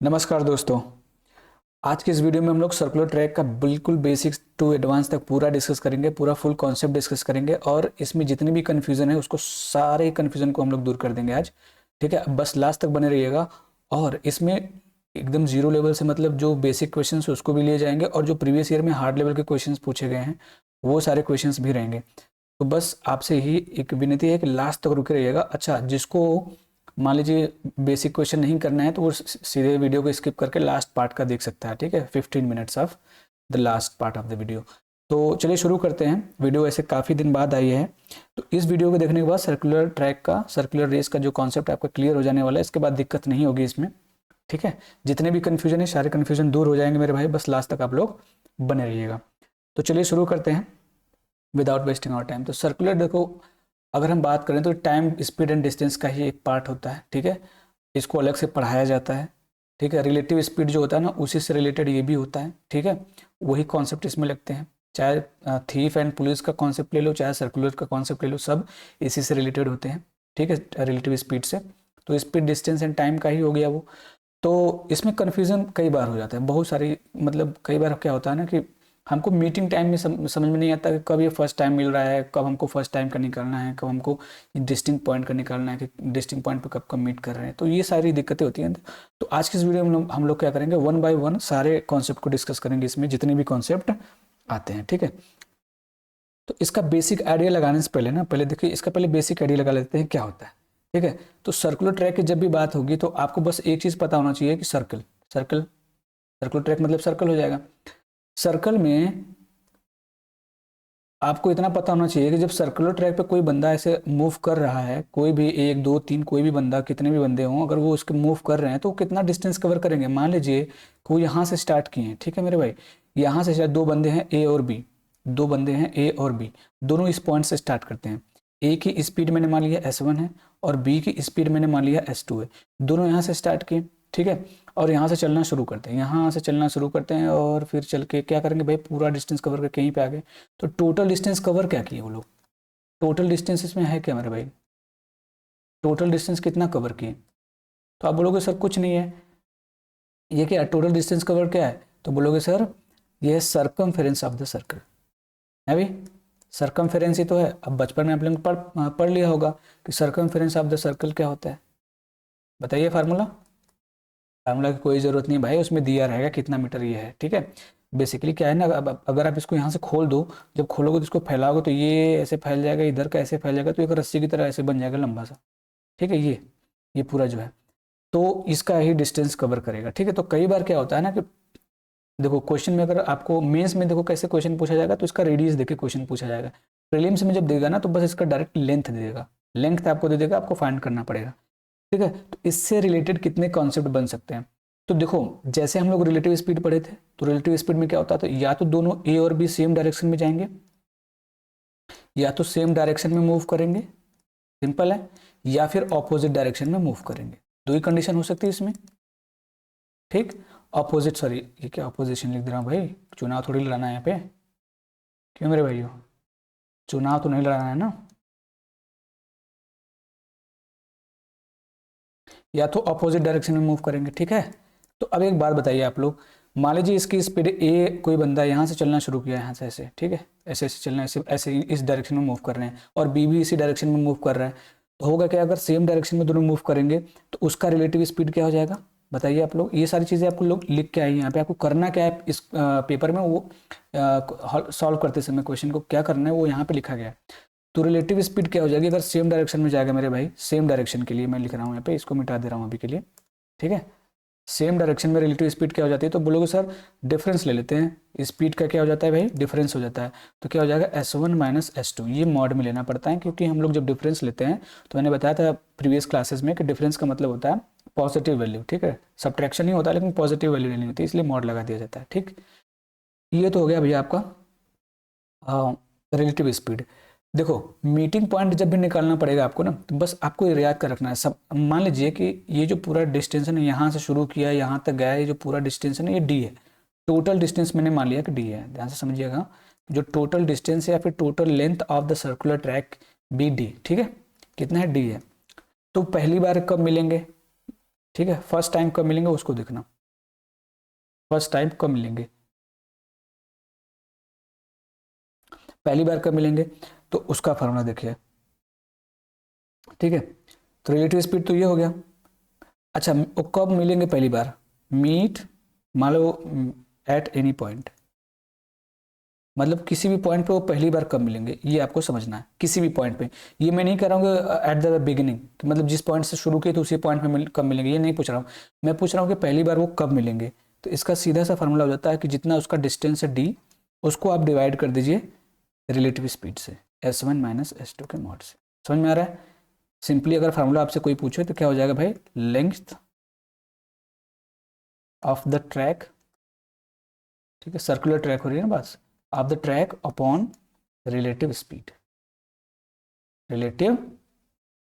नमस्कार दोस्तों। आज के इस वीडियो में हम लोग सर्कुलर ट्रैक का बिल्कुल बेसिक्स टू एडवांस तक पूरा डिस्कस करेंगे, पूरा फुल कॉन्सेप्ट डिस्कस करेंगे और इसमें जितनी भी कन्फ्यूज़न है उसको सारे कन्फ्यूज़न को हम लोग दूर कर देंगे आज। ठीक है, बस लास्ट तक बने रहिएगा। और इसमें एकदम जीरो लेवल से मतलब जो बेसिक क्वेश्चन है उसको भी लिए जाएंगे और जो प्रीवियस ईयर में हार्ड लेवल के क्वेश्चन पूछे गए हैं वो सारे क्वेश्चन भी रहेंगे। तो बस आपसे ही एक विनती है कि लास्ट तक रुके रहिएगा। अच्छा, जिसको मान लीजिए बेसिक क्वेश्चन नहीं करना है तो वो सीधे वीडियो को स्किप करके लास्ट पार्ट का देख सकता है। ठीक है, 15 minutes of the last part of the video. तो चलिए शुरू करते हैं। वीडियो ऐसे काफ़ी दिन बाद आई है, तो इस वीडियो को देखने के बाद सर्कुलर ट्रैक का, सर्कुलर रेस का जो कॉन्सेप्ट आपका क्लियर हो जाने वाला है। इसके बाद दिक्कत नहीं होगी इसमें। ठीक है, जितने भी कन्फ्यूजन है सारे कन्फ्यूजन दूर हो जाएंगे मेरे भाई, बस लास्ट तक आप लोग बने रहिएगा। तो चलिए शुरू करते हैं विदाउट वेस्टिंग आवर टाइम। तो सर्कुलर देखो, अगर हम बात करें तो टाइम, स्पीड एंड डिस्टेंस का ही एक पार्ट होता है। ठीक है, इसको अलग से पढ़ाया जाता है। ठीक है, रिलेटिव स्पीड जो होता है ना उसी से रिलेटेड ये भी होता है। ठीक है, वही कॉन्सेप्ट इसमें लगते हैं। चाहे थीफ एंड पुलिस का कॉन्सेप्ट ले लो, चाहे सर्कुलर का कॉन्सेप्ट ले लो, सब इसी से रिलेटेड होते हैं। ठीक है, रिलेटिव स्पीड से। तो स्पीड, डिस्टेंस एंड टाइम का ही हो गया वो। तो इसमें कन्फ्यूज़न कई बार हो जाता है, बहुत सारी, मतलब कई बार क्या होता है ना कि हमको मीटिंग टाइम में समझ में नहीं आता कि कब ये फर्स्ट टाइम मिल रहा है, कब हमको फर्स्ट टाइम का निकालना है, कब हमको डिस्टिंक्ट पॉइंट का निकालना है कि डिस्टिंक्ट पॉइंट पे कब कब मीट कर रहे हैं। तो ये सारी दिक्कतें होती हैं। तो आज की इस वीडियो में हम लोग क्या करेंगे, वन बाय वन सारे कॉन्सेप्ट को डिस्कस करेंगे, इसमें जितने भी कॉन्सेप्ट आते हैं। ठीक है, तो इसका बेसिक आइडिया लगाने से पहले ना, पहले देखिए इसका पहले बेसिक आइडिया लगा लेते हैं क्या होता है। ठीक है, तो सर्कुलर ट्रैक की जब भी बात होगी तो आपको बस एक चीज़ पता होना चाहिए कि सर्कल, सर्कल, सर्कुलर ट्रैक मतलब सर्कल हो जाएगा। सर्कल में आपको इतना पता होना चाहिए कि जब सर्कुलर ट्रैक पे कोई बंदा ऐसे मूव कर रहा है, कोई भी एक दो तीन कोई भी बंदा, कितने भी बंदे हों, अगर वो उसके मूव कर रहे हैं तो वो कितना डिस्टेंस कवर करेंगे। मान लीजिए कि वो यहाँ से स्टार्ट किए हैं। ठीक है मेरे भाई, यहाँ से शायद दो बंदे हैं ए और बी, दो बंदे हैं ए और बी, दोनों इस पॉइंट से स्टार्ट करते हैं। ए की स्पीड मैंने मान लिया S1 है और बी की स्पीड मैंने मान लिया S2 है। दोनों यहाँ से स्टार्ट किए। ठीक है, और यहाँ से चलना शुरू करते हैं, यहाँ से चलना शुरू करते हैं और फिर चल के क्या करेंगे भाई, पूरा डिस्टेंस कवर करके यहीं पे आ गए। तो टोटल डिस्टेंस कवर क्या किए वो लोग, टोटल डिस्टेंस इसमें है क्या मेरे भाई, टोटल डिस्टेंस कितना कवर किए। तो आप बोलोगे सर कुछ नहीं है, ये क्या टोटल डिस्टेंस कवर क्या है, तो बोलोगे सर ये है सर्कमफेरेंस ऑफ द सर्कल है भाई। सर्कमफेरेंस ही तो है। अब बचपन में आप लोग पढ़ लिया होगा कि सर्कमफेरेंस ऑफ द सर्कल क्या होता है, बताइए फार्मूला। फार्मूला की कोई ज़रूरत नहीं भाई, उसमें दिया रहेगा कितना मीटर ये है। ठीक है, बेसिकली क्या है ना, अब अगर आप इसको यहाँ से खोल दो, जब खोलोगे तो इसको फैलाओगे तो ये ऐसे फैल जाएगा, इधर का ऐसे फैल जाएगा, तो एक रस्सी की तरह ऐसे बन जाएगा लंबा सा। ठीक है, ये पूरा जो है तो इसका ही डिस्टेंस कवर करेगा। ठीक है, तो कई बार क्या होता है ना कि देखो क्वेश्चन में, अगर आपको मेंस में देखो कैसे क्वेश्चन पूछा जाएगा, तो इसका रेडियस देके क्वेश्चन पूछा जाएगा। प्रीलिम्स में जब देगा ना तो बस इसका डायरेक्ट लेंथ दे देगा, लेंथ आपको दे देगा, आपको फाइंड करना पड़ेगा। ठीक है, तो इससे रिलेटेड कितने कॉन्सेप्ट बन सकते हैं। तो देखो जैसे हम लोग रिलेटिव स्पीड पढ़े थे, तो रिलेटिव स्पीड में क्या होता है, तो या तो दोनों ए और बी सेम डायरेक्शन में जाएंगे, या तो सेम डायरेक्शन में मूव करेंगे, सिंपल है, या फिर ऑपोजिट डायरेक्शन में मूव करेंगे। दो ही कंडीशन हो सकती है इसमें। ठीक, ऑपोजिट, सॉरी ये क्या ऑपोजिशन लिख दे रहा हूँ भाई, चुनाव थोड़ी लड़ाना है यहाँ पे, क्यों मेरे भाइयों, चुनाव तो नहीं लड़ाना है ना। या तो अपोजिट डायरेक्शन में मूव करेंगे। ठीक है, तो अब एक बात बताइए आप लोग, मान लीजिए इसकी स्पीड ए, कोई बंदा यहाँ से चलना शुरू किया, यहाँ से ऐसे, ठीक है, ऐसे ऐसे चलना, ऐसे ऐसे इस डायरेक्शन में मूव कर रहे हैं, और बी भी इसी डायरेक्शन में मूव कर रहा है। तो होगा क्या, अगर सेम डायरेक्शन में दोनों मूव करेंगे तो उसका रिलेटिव स्पीड क्या हो जाएगा, बताइए आप लोग। ये सारी चीज़ें आपको लोग लिख के आइए यहाँ पे, आपको करना क्या है इस पेपर में, वो सॉल्व करते समय क्वेश्चन को क्या करना है वो यहाँ पे लिखा गया है। तो रिलेटिव स्पीड क्या हो जाएगी, अगर सेम डायरेक्शन में जाएगा मेरे भाई, सेम डायरेक्शन के लिए मैं लिख रहा हूँ यहाँ पे, इसको मिटा दे रहा हूँ अभी के लिए। ठीक है, सेम डायरेक्शन में रिलेटिव स्पीड क्या हो जाती है, तो बोलोगे सर डिफरेंस ले लेते हैं, स्पीड का क्या हो जाता है भाई, डिफरेंस हो जाता है। तो क्या हो जाएगा S1 माइनस S2, ये मॉड में लेना पड़ता है, क्योंकि हम लोग जब डिफरेंस लेते हैं तो मैंने बताया था प्रीवियस क्लासेस में कि डिफरेंस का मतलब होता है पॉजिटिव वैल्यू। ठीक है, सब्ट्रैक्शन ही होता है लेकिन पॉजिटिव वैल्यू लेनी होती है, इसलिए मॉड लगा दिया जाता है। ठीक, ये तो हो गया भैया आपका रिलेटिव स्पीड। देखो मीटिंग पॉइंट जब भी निकालना पड़ेगा आपको ना, तो बस आपको ये याद कर रखना है सब। मान लीजिए कि ये जो पूरा डिस्टेंस है ना, यहाँ से शुरू किया यहाँ तक गया, ये जो पूरा डिस्टेंस है ना, ये डी है। टोटल डिस्टेंस मैंने मान लिया कि डी है, ध्यान से समझिएगा। जो टोटल डिस्टेंस है या फिर total length of the circular track B D, ठीक है, कितना है, डी है। तो पहली बार कब मिलेंगे, ठीक है, फर्स्ट टाइम कब मिलेंगे उसको देखना, फर्स्ट टाइम कब मिलेंगे, पहली बार कब मिलेंगे, तो उसका फार्मूला देखिए। ठीक है, तो रिलेटिव स्पीड तो ये हो गया। अच्छा, वो कब मिलेंगे पहली बार, मीट मान लो एट एनी पॉइंट, मतलब किसी भी पॉइंट पे वो पहली बार कब मिलेंगे, ये आपको समझना है, किसी भी पॉइंट पे। ये मैं नहीं कह रहा हूँ एट द बिगिनिंग, मतलब जिस पॉइंट से शुरू किए तो उसी पॉइंट पे कब मिलेंगे, ये नहीं पूछ रहा हूँ। मैं पूछ रहा हूँ कि पहली बार वो कब मिलेंगे। तो इसका सीधा सा फार्मूला हो जाता है कि जितना उसका डिस्टेंस है डी, उसको आप डिवाइड कर दीजिए रिलेटिव स्पीड से, S1 माइनस S2 के मॉड से। समझ में आ रहा है? सिंपली अगर फार्मूला आपसे कोई पूछे तो क्या हो जाएगा भाई, लेंथ ऑफ द ट्रैक, ठीक है, सर्कुलर ट्रैक हो रही है ना बस, of the track upon relative speed, relative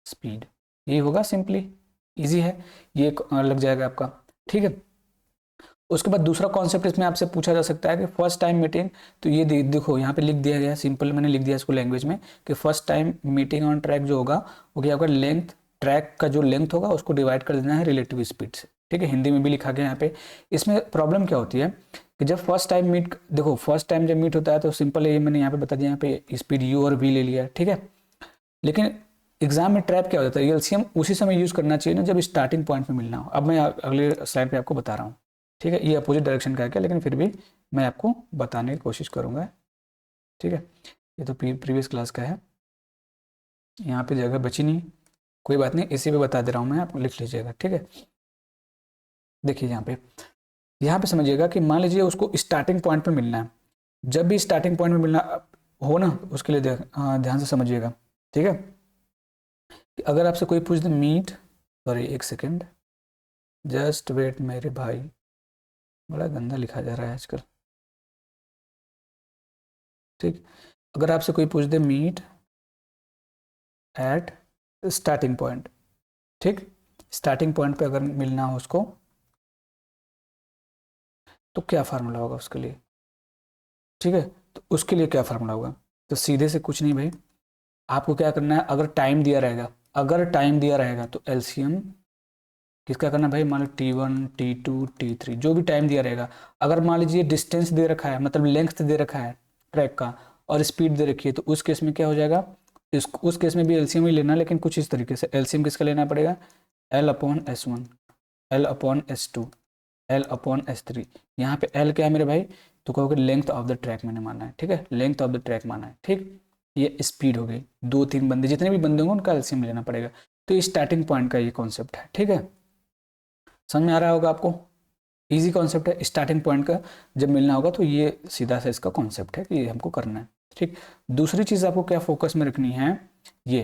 speed, ये होगा सिंपली, इजी है, ये लग जाएगा आपका। ठीक है, उसके बाद दूसरा कॉन्सेप्ट इसमें आपसे पूछा जा सकता है कि फर्स्ट टाइम मीटिंग, तो ये देखो यहाँ पे लिख दिया गया है, सिंपल मैंने लिख दिया इसको लैंग्वेज में कि first time meeting on track जो होगा वो क्या होगा, लेंथ, ट्रैक का जो लेंथ होगा उसको डिवाइड कर देना है रिलेटिव स्पीड से। ठीक है, हिंदी में भी लिखा गया यहाँ पे। इसमें प्रॉब्लम क्या होती है कि जब फर्स्ट टाइम मीट, देखो फर्स्ट टाइम जब मीट होता है तो सिंपल है, ये मैंने यहाँ पे बता दिया, यहाँ पे स्पीड यू और वी ले लिया, ठीक है। लेकिन एग्जाम में ट्रैप क्या हो जाता है, एलसीएम उसी समय यूज करना चाहिए ना जब स्टार्टिंग पॉइंट में मिलना हो। अब मैं अगले स्लाइड पे आपको बता रहा हूँ, ठीक है, ये अपोजिट डायरेक्शन का है क्या, लेकिन फिर भी मैं आपको बताने की कोशिश करूँगा। ठीक है, ये तो प्रीवियस क्लास का है, यहाँ पे जगह बची नहीं, कोई बात नहीं, इसी पे बता दे रहा हूँ मैं, आपको लिख लीजिएगा। ठीक है, देखिए यहाँ पे समझिएगा कि मान लीजिए उसको स्टार्टिंग पॉइंट पे मिलना है, जब भी स्टार्टिंग पॉइंट में मिलना हो ना, उसके लिए ध्यान से समझिएगा। ठीक है, कि अगर आपसे कोई पूछ दे मीट, सॉरी एक सेकेंड, जस्ट वेट मेरे भाई, बड़ा गंदा लिखा जा रहा है आजकल। ठीक, अगर आपसे कोई पूछ दे मीट एट स्टार्टिंग पॉइंट, ठीक, स्टार्टिंग पॉइंट पे अगर मिलना हो उसको, तो क्या फार्मूला होगा उसके लिए। ठीक है, तो उसके लिए क्या फार्मूला होगा, तो सीधे से कुछ नहीं भाई, आपको क्या करना है, अगर टाइम दिया रहेगा, अगर टाइम दिया रहेगा तो एलसीएम किसका करना भाई, मान लो T1 T2 T3 जो भी टाइम दिया रहेगा। अगर मान लीजिए डिस्टेंस दे रखा है, मतलब लेंथ दे रखा है ट्रैक का, और स्पीड दे रखी है, तो उस केस में क्या हो जाएगा, उस केस में भी एलसीएम ही लेना, लेकिन कुछ इस तरीके से एलसीएम किसका लेना पड़ेगा, L/S1, L/S2, L/S3। यहाँ पे L क्या है मेरे भाई, तो कहोगे लेंथ ऑफ द ट्रैक मैंने माना है। ठीक है, लेंथ ऑफ द ट्रैक माना है। ठीक, ये स्पीड हो गई, 2-3 बंदे जितने भी बंदे होंगे उनका एलसीएम लेना पड़ेगा। तो ये स्टार्टिंग पॉइंट का ये कॉन्सेप्ट है। ठीक है, समझ में आ रहा होगा आपको, इजी कॉन्सेप्ट है, स्टार्टिंग पॉइंट का जब मिलना होगा तो ये सीधा सा इसका कॉन्सेप्ट है कि ये हमको करना है। ठीक, दूसरी चीज़ आपको क्या फोकस में रखनी है, ये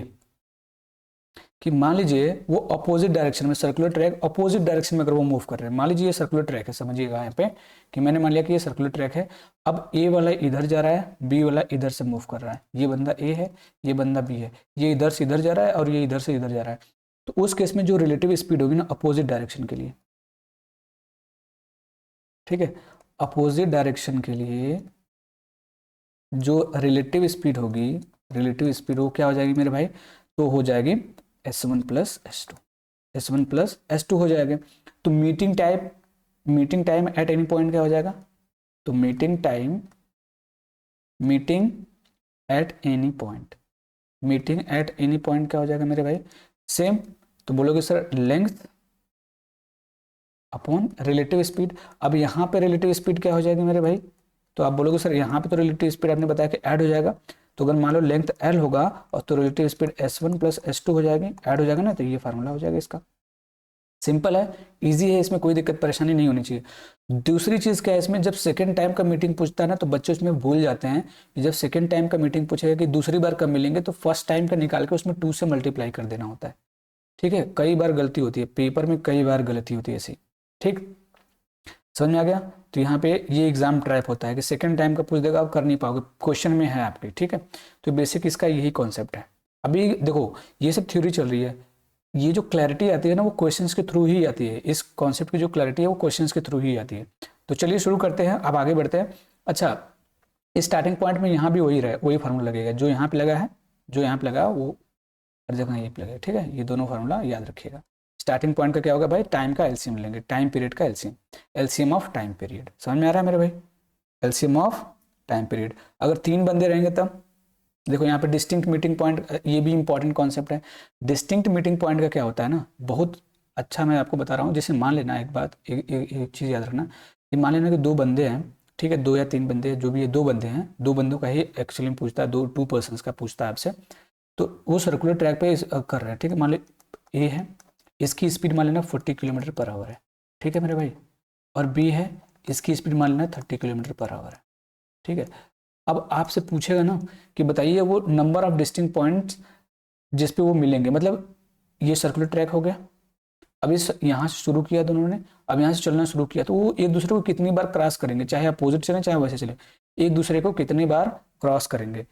कि मान लीजिए वो अपोजिट डायरेक्शन में, सर्कुलर ट्रैक अपोजिट डायरेक्शन में अगर वो मूव कर रहे हैं, मान लीजिए ये सर्कुलर ट्रैक है, समझिएगा यहाँ पे कि मैंने मान लिया कि ये सर्कुलर ट्रैक है, अब ए वाला इधर जा रहा है, बी वाला इधर से मूव कर रहा है, ये बंदा ए है, ये बंदा बी है, ये इधर से इधर जा रहा है और ये इधर से इधर जा रहा है, तो उस केस में जो रिलेटिव स्पीड होगी ना अपोजिट डायरेक्शन के लिए, ठीक है, अपोजिट डायरेक्शन के लिए जो रिलेटिव स्पीड होगी, रिलेटिव स्पीड वो क्या हो जाएगी मेरे भाई, तो हो जाएगी S1 plus S2, S1 plus S2 हो जाएगा। तो meeting time at any point क्या हो जाएगा, तो meeting at any point, meeting at any point क्या हो जाएगा मेरे भाई, सेम। तो बोलोगे sir length upon relative speed, अब यहाँ पे रिलेटिव स्पीड क्या हो जाएगी मेरे भाई, तो आप बोलोगे सर यहाँ पे तो रिलेटिव स्पीड आपने बताया कि ऐड हो जाएगा, तो अगर मान लो लेंथ L होगा और तो relative speed S1 plus S2 हो जाएगी, ऐड हो जाएगा ना, तो ये फार्मूला हो जाएगा इसका। सिंपल है, इजी है, इसमें कोई दिक्कत परेशानी नहीं होनी चाहिए। दूसरी चीज़ क्या है इसमें, जब सेकेंड टाइम का मीटिंग पूछता है ना तो बच्चे उसमें भूल जाते हैं कि जब सेकेंड टाइम का मीटिंग पूछेगा कि दूसरी बार कब मिलेंगे, तो फर्स्ट टाइम का निकाल के उसमें 2 से मल्टीप्लाई कर देना होता है। ठीक है, कई बार गलती होती है पेपर में, कई बार गलती होती है ऐसी। ठीक, समझ में आ गया। तो यहाँ पे ये एग्जाम ट्रैप होता है कि सेकंड टाइम का पूछ देगा, आप कर नहीं पाओगे, क्वेश्चन में है आपके। ठीक है, तो बेसिक इसका यही कॉन्सेप्ट है। अभी देखो ये सब थ्योरी चल रही है, ये जो क्लैरिटी आती है ना वो क्वेश्चंस के थ्रू ही आती है, इस कॉन्सेप्ट की जो क्लैरिटी है वो क्वेश्चंस के थ्रू ही आती है। तो चलिए शुरू करते हैं, अब आगे बढ़ते हैं। अच्छा, स्टार्टिंग पॉइंट में यहाँ भी वही फार्मूला लगेगा जो यहाँ पे लगा है, जो यहाँ पे लगा वो हर जगह ये पे लगेगा। ठीक है, ये दोनों फार्मूला याद रखिएगा। स्टार्टिंग पॉइंट का क्या होगा भाई, टाइम का एलसीएम लेंगे, टाइम पीरियड का LCM, LCM of time period. समझ में आ रहा है मेरे भाई, एलसीएम ऑफ टाइम पीरियड। अगर 3 बंदे रहेंगे तब देखो यहाँ पे डिस्टिंक्ट मीटिंग पॉइंट, ये भी इंपॉर्टेंट कॉन्सेप्ट है। डिस्टिंक्ट मीटिंग पॉइंट का क्या होता है ना, बहुत अच्छा मैं आपको बता रहा हूँ। जैसे मान लेना एक बात, एक चीज़ याद रखना, कि मान लेना कि 2 बंदे हैं, ठीक है, 2 या 3 बंदे हैं, जो भी है 2 बंदे हैं, 2 बंदों का ही एक्चुअली पूछता है, 2 पर्सन्स का पूछता है आपसे। तो वो सर्कुलर ट्रैक पे कर रहे हैं, ठीक है। मान लो ए है, इसकी स्पीड मान लेना 40 किलोमीटर पर आवर है, ठीक है मेरे भाई, और बी है, इसकी स्पीड मान लेना 30 किलोमीटर पर आवर है, ठीक है। अब आपसे पूछेगा ना कि बताइए वो नंबर ऑफ डिस्टिंक्ट पॉइंट्स जिस पे वो मिलेंगे, मतलब ये सर्कुलर ट्रैक हो गया, अब इस यहाँ से शुरू किया दोनों ने, अब यहाँ से चलना शुरू किया, तो वो एक दूसरे को कितनी बार क्रॉस करेंगे, चाहे अपोजिट चलें चाहे वैसे चले, एक दूसरे को कितनी बार क्रॉस करेंगे,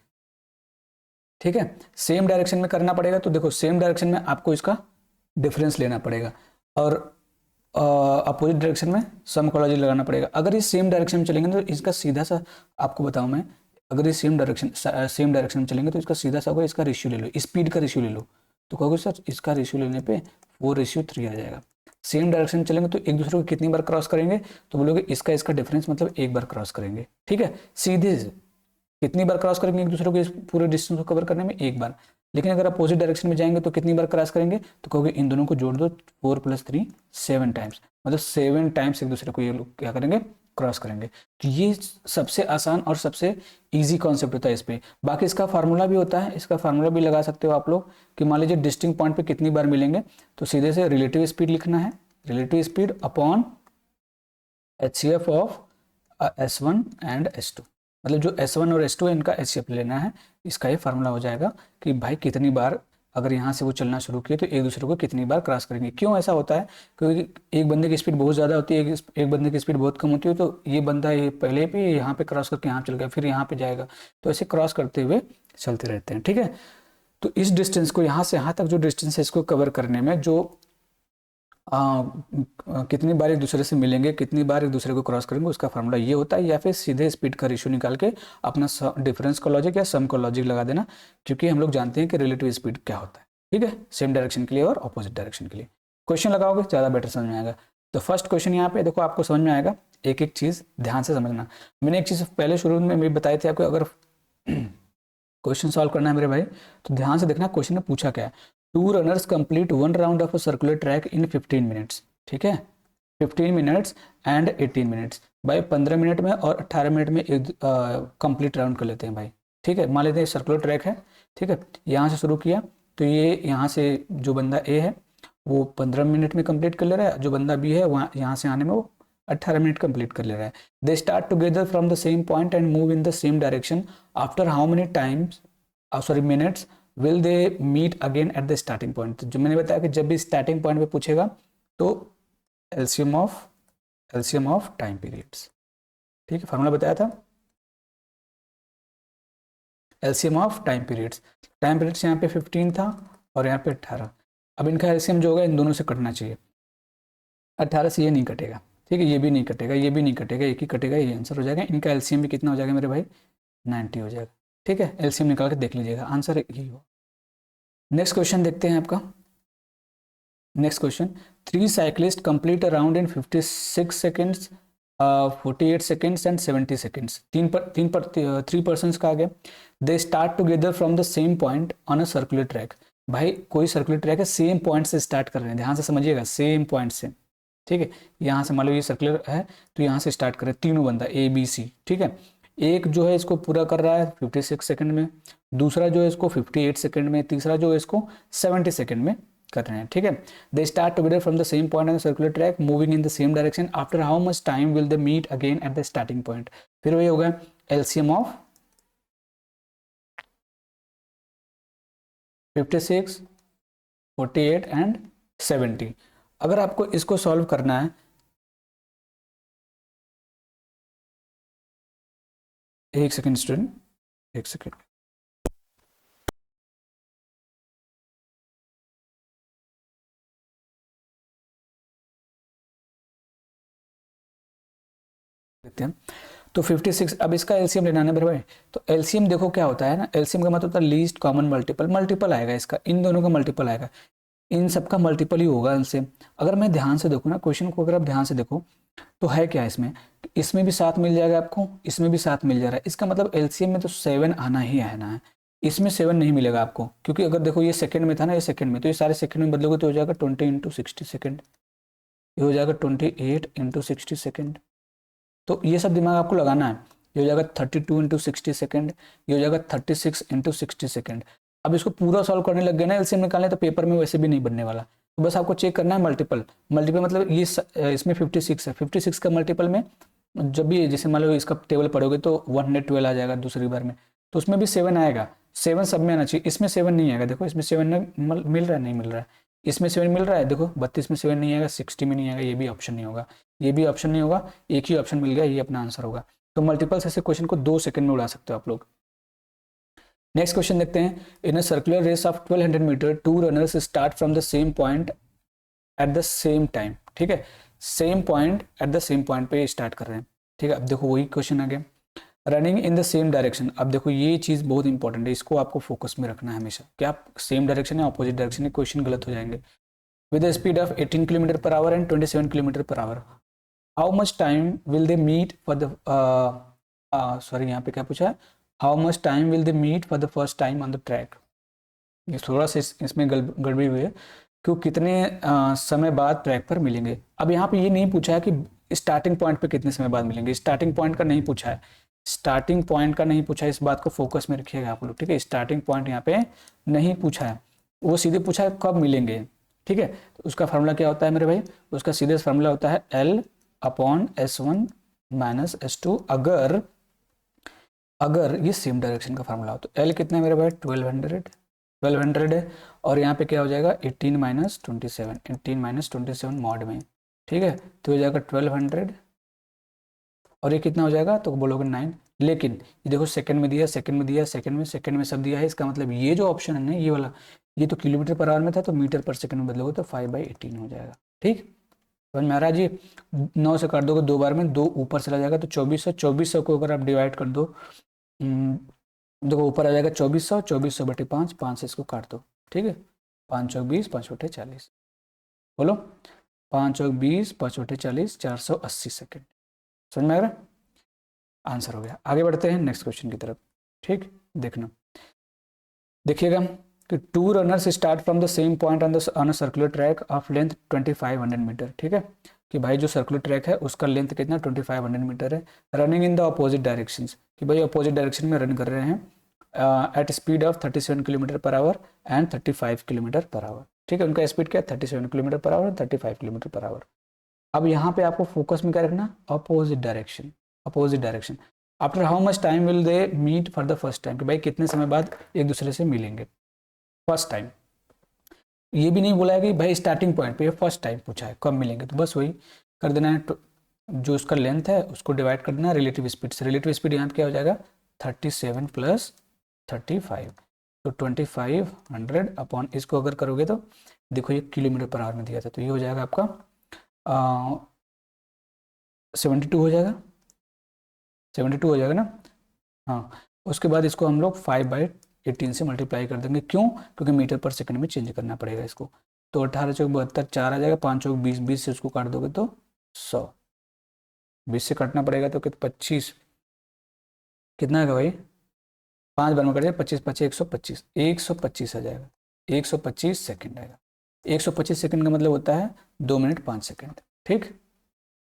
ठीक है। सेम डायरेक्शन में करना पड़ेगा, तो देखो सेम डायरेक्शन में आपको इसका डिफरेंस लेना पड़ेगा, और अपोजिट डायरेक्शन में सम का लॉजिक लगाना पड़ेगा। अगर ये सेम डायरेक्शन में चलेंगे तो इसका सीधा सा आपको बताऊं मैं, अगर ये सेम डायरेक्शन में चलेंगे तो इसका सीधा सा होगा, इसका रेशियो ले लो, स्पीड का रेशियो ले लो, तो कहोगे सर इसका रेशियो लेने पे 4:3 आ जाएगा। सेम डायरेक्शन में चलेंगे तो एक दूसरे को कितनी बार क्रॉस करेंगे, तो बोलोगे इसका डिफरेंस मतलब एक बार क्रॉस करेंगे, ठीक है। सीधे से कितनी बार क्रॉस करेंगे एक दूसरे को इस पूरे डिस्टेंस को कवर करने में, एक बार। लेकिन अगर अपोजिट डायरेक्शन में जाएंगे तो कितनी बार क्रॉस करेंगे, तो कहोगे इन दोनों को जोड़ दो, 4 + 3 7 टाइम्स, मतलब 7 टाइम्स एक दूसरे को ये लोग क्या करेंगे, क्रॉस करेंगे। तो ये सबसे आसान और सबसे इजी कॉन्सेप्ट होता है इस पे। बाकी इसका फार्मूला भी होता है, इसका फार्मूला भी लगा सकते हो आप लोग, कि मान लीजिए डिस्टिंक्ट पॉइंट पे कितनी बार मिलेंगे, तो सीधे से रिलेटिव स्पीड लिखना है, relative speed upon HCF of S1 and S2, मतलब जो S1 और S2 है इनका HCF लेना है। इसका ये फार्मूला हो जाएगा कि भाई कितनी बार अगर यहाँ से वो चलना शुरू किए तो एक दूसरे को कितनी बार क्रॉस करेंगे। क्यों ऐसा होता है, क्योंकि एक बंदे की स्पीड बहुत ज़्यादा होती है, एक बंदे की स्पीड बहुत कम होती है, तो ये बंदा ये पहले भी यहाँ पे क्रॉस करके यहाँ चल गया, फिर यहाँ पे जाएगा, तो ऐसे क्रॉस करते हुए चलते रहते हैं, ठीक है। तो इस डिस्टेंस को, यहाँ से यहाँ तक जो डिस्टेंस है, इसको कवर करने में जो कितनी बार एक दूसरे से मिलेंगे, कितनी बार एक दूसरे को क्रॉस करेंगे, उसका फार्मूला ये होता है। या फिर सीधे स्पीड का रेशियो निकाल के अपना डिफरेंस का लॉजिक या सम का लॉजिक लगा देना, क्योंकि हम लोग जानते हैं कि रिलेटिव स्पीड क्या होता है, ठीक है, सेम डायरेक्शन के लिए और अपोजिट डायरेक्शन के लिए। क्वेश्चन लगाओगे ज़्यादा बेटर समझ में आएगा। तो फर्स्ट क्वेश्चन यहाँ पे देखो, आपको समझ में आएगा, एक एक चीज़ ध्यान से समझना। मैंने एक चीज़ पहले शुरू में भी बताई थी आपको, अगर क्वेश्चन सॉल्व करना है मेरे भाई तो ध्यान से देखना क्वेश्चन में पूछा क्या है। 2 runners complete 1 round of a circular track in 15 minutes, ठीक है, 15 मिनट्स एंड 18 मिनट्स, भाई 15 मिनट में और 18 मिनट में एक कंप्लीट राउंड कर लेते हैं भाई, ठीक है। मान लेते हैं सर्कुलर ट्रैक है, ठीक है, यहाँ से शुरू किया, तो ये यहाँ से जो बंदा ए है वो 15 मिनट में कंप्लीट कर ले रहा है, जो बंदा बी है वहाँ यहाँ से आने में वो 18 मिनट कंप्लीट कर ले रहा है। They start together from the same point and move in the same direction, after how many times minutes will they meet again at the starting point. जो मैंने बताया कि जब भी स्टार्टिंग पॉइंट पे पूछेगा तो एलसीएम ऑफ टाइम पीरियड्स, ठीक है, फार्मूला बताया था, LCM of time periods. Time periods यहाँ पे 15 था और यहाँ पे 18। अब इनका एलसीएम जो होगा इन दोनों से कटना चाहिए, 18 से ये नहीं कटेगा, ठीक है, ये भी नहीं कटेगा, ये भी नहीं कटेगा, एक ही कटेगा, ये आंसर हो जाएगा। इनका एलसीएम भी कितना हो जाएगा मेरे भाई, 90 हो जाएगा, ठीक है। एलसीएम निकाल के देख लीजिएगा, आंसर यही हो। नेक्स्ट क्वेश्चन देखते हैं आपका। Next question, 3 cyclist complete a round in 56 seconds, 48 seconds and 70 seconds. 3 persons का आ गया। दे start together from the same point on a circular track. भाई कोई सर्कुलर ट्रैक है, सेम पॉइंट से स्टार्ट कर रहे हैं, ध्यान से समझिएगा, सेम पॉइंट से, ठीक है। यहाँ से मान लो ये सर्कुलर है तो यहाँ से स्टार्ट कर रहे हैं तीनों बंदा ए बी सी, ठीक है। एक जो है इसको पूरा कर रहा है 56 सेकंड में, दूसरा जो है इसको 58 सेकंड में, तीसरा जो है इसको 70 सेकंड में कर रहे हैं, ठीक है। They start together from the same point on the circular track moving in the same direction, after how much time will they meet again at the starting point. फिर वही होगा एलसीएम ऑफ 56, 48 एंड 70। अगर आपको इसको solve करना है, एक second student, एक सेकेंड, देखते हैं। तो 56, अब इसका एलसीएम लेना है मेरे भाई, तो एलसीएम देखो क्या होता है ना, एलसीएम का मतलब होता है लीस्ट कॉमन मल्टीपल, मल्टीपल आएगा इसका, इन दोनों का मल्टीपल आएगा। इन सब का मल्टीपल ही होगा इनसे। अगर मैं ध्यान से देखूँ ना क्वेश्चन को, अगर आप ध्यान से देखो तो है क्या इसमें, इसमें भी 7 मिल जाएगा आपको, इसमें भी 7 मिल जा रहा है, इसका मतलब एलसीएम में तो 7 आना ही आना है। इसमें 7 नहीं मिलेगा आपको, क्योंकि अगर देखो ये सेकंड में था ना, ये सेकंड में, तो ये सारे सेकंड में बदलोगे तो हो जाएगा 20 इंटू 60 सेकेंड, ये हो जाएगा 28 इंटू 60 सेकेंड। तो ये सब दिमाग आपको लगाना है। ये हो जाएगा 32 इंटू 60 सेकेंड, ये हो जाएगा 36 इंटू 60 सेकेंड। अब इसको पूरा सॉल्व करने लग गए ना एलसीएम निकालने, तो पेपर में वैसे भी नहीं बनने वाला। तो बस आपको चेक करना है मल्टीपल। मल्टीपल मतलब ये इसमें 56 है, 56 का मल्टीपल में जब भी जैसे मान लो इसका टेबल पढ़ोगे तो 112 आ जाएगा दूसरी बार में, तो उसमें भी 7 आएगा। 7 सब में आना चाहिए, इसमें 7 नहीं आएगा। देखो इसमें 7 मिल रहा है, नहीं मिल रहा है। इसमें 7 मिल रहा है, देखो 32 में 7 नहीं आएगा, 60 में नहीं आएगा, ये भी ऑप्शन नहीं होगा, ये भी ऑप्शन नहीं होगा, एक ही ऑप्शन मिल गया, ये अपना आंसर होगा। तो मल्टीपल्स ऐसे क्वेश्चन को 2 सेकंड में उड़ा सकते हो आप लोग। नेक्स्ट क्वेश्चन देखते हैं। In a circular race of 1200 metre, 2 runners start from the same point at the same time. ठीक है, same point at the same point पे स्टार्ट कर रहे हैं। ठीक है, अब देखो वही क्वेश्चन आ गया, running in the same direction. अब देखो ये चीज़ बहुत इंपॉर्टेंट है, इसको आपको फोकस में रखना है हमेशा, क्या आप सेम डायरेक्शन या अपोजिट डायरेक्शन में, क्वेश्चन गलत हो जाएंगे। With the speed of 18 kilometer per hour and 27 kilometer per hour, how much time will they meet for the, sorry यहाँ पे क्या पूछा है, how much time will they meet for the first time on the track. ये थोड़ा सा इसमें गड़बड़ी हुई है, क्यों कितने समय बाद ट्रैक पर मिलेंगे। अब यहाँ पे ये नहीं पूछा है कि स्टार्टिंग पॉइंट पे कितने समय बाद मिलेंगे, स्टार्टिंग पॉइंट का नहीं पूछा है, स्टार्टिंग पॉइंट का नहीं पूछा है, इस बात को फोकस में रखिएगा आप लोग। ठीक है, स्टार्टिंग पॉइंट यहाँ पे नहीं पूछा है, वो सीधे पूछा है कब मिलेंगे। ठीक है, तो उसका फार्मूला क्या होता है मेरे भाई, उसका सीधे फार्मूला होता है L/S1 माइनस S2, अगर ये सेम डायरेक्शन का फार्मूला हो। तो L कितना है मेरे भाई, 1200 है, और यहाँ पे क्या हो जाएगा 18 माइनस 27, 18 माइनस 27 मॉड में। ठीक है, तो हो जाएगा 1200, और ये कितना हो जाएगा, तो बोलोगे 9। लेकिन ये देखो सेकंड में दिया, सेकंड में दिया, सेकंड में सब दिया है, इसका मतलब ये जो ऑप्शन है ना, ये वाला, ये तो किलोमीटर पर आवर में था, तो मीटर पर सेकंड में बदलोगे तो 5/18 हो जाएगा। ठीक, समझ में आ रहा है जी। 9 से काट दोगे 2 बार में, 2 ऊपर चला जाएगा तो 2400 को अगर आप डिवाइड कर दो, देखो ऊपर आ जाएगा 2400, 2400/5, 5 से इसको काट दो। ठीक है, 5 चौक 20, 5 बटे 40, बोलो 5 चौक 20, 5 बटे 40, 480 सेकेंड। समझ में आ रहा है, आंसर हो गया। आगे बढ़ते हैं नेक्स्ट क्वेश्चन की तरफ। ठीक, देखना, देखिएगा कि 2 runners start from the same point on a circular track of length 2500 meter. ठीक है, कि भाई जो सर्कुलर ट्रैक है उसका लेंथ कितना 2500 मीटर है, running in the opposite directions, कि भाई अपोजिट डायरेक्शन में रन कर रहे हैं at speed of 37 kilometer per hour and 35 kilometer per hour. ठीक है, उनका स्पीड क्या है 37 kilometer per our, 35 kilometer per our. अब यहाँ पे आपको फोकस में क्या रखना, opposite direction, opposite direction. After how much time will they meet for the first time, कि भाई कितने समय बाद एक दूसरे से मिलेंगे फर्स्ट टाइम। ये भी नहीं बोला है कि भाई स्टार्टिंग पॉइंट पे, फर्स्ट टाइम पूछा है कब मिलेंगे, तो बस वही कर देना है, जो उसका लेंथ है उसको डिवाइड कर देना रिलेटिव स्पीड से। रिलेटिव स्पीड यहाँ क्या हो जाएगा 37 प्लस 35, तो 2500 अपॉन इसको अगर करोगे तो देखो ये किलोमीटर पर आवर में दिया था, तो ये हो जाएगा आपका 72 हो जाएगा, 72 हो जाएगा ना। हाँ, उसके बाद इसको हम लोग 5/18 से मल्टीप्लाई कर देंगे, क्यों, क्योंकि मीटर पर सेकंड में चेंज करना पड़ेगा इसको। तो 18 चौक 72, 4 आ जाएगा, 5 चौक 20, 20 से उसको काट दोगे तो 100, 20 से काटना पड़ेगा तो कितना 25, कितना आएगा भाई, 5 बार में कट जाएगा, 25 25 125, 125 आ जाएगा, 125 सेकेंड आएगा। 125 सेकेंड का मतलब होता है 2 मिनट 5 सेकेंड। ठीक,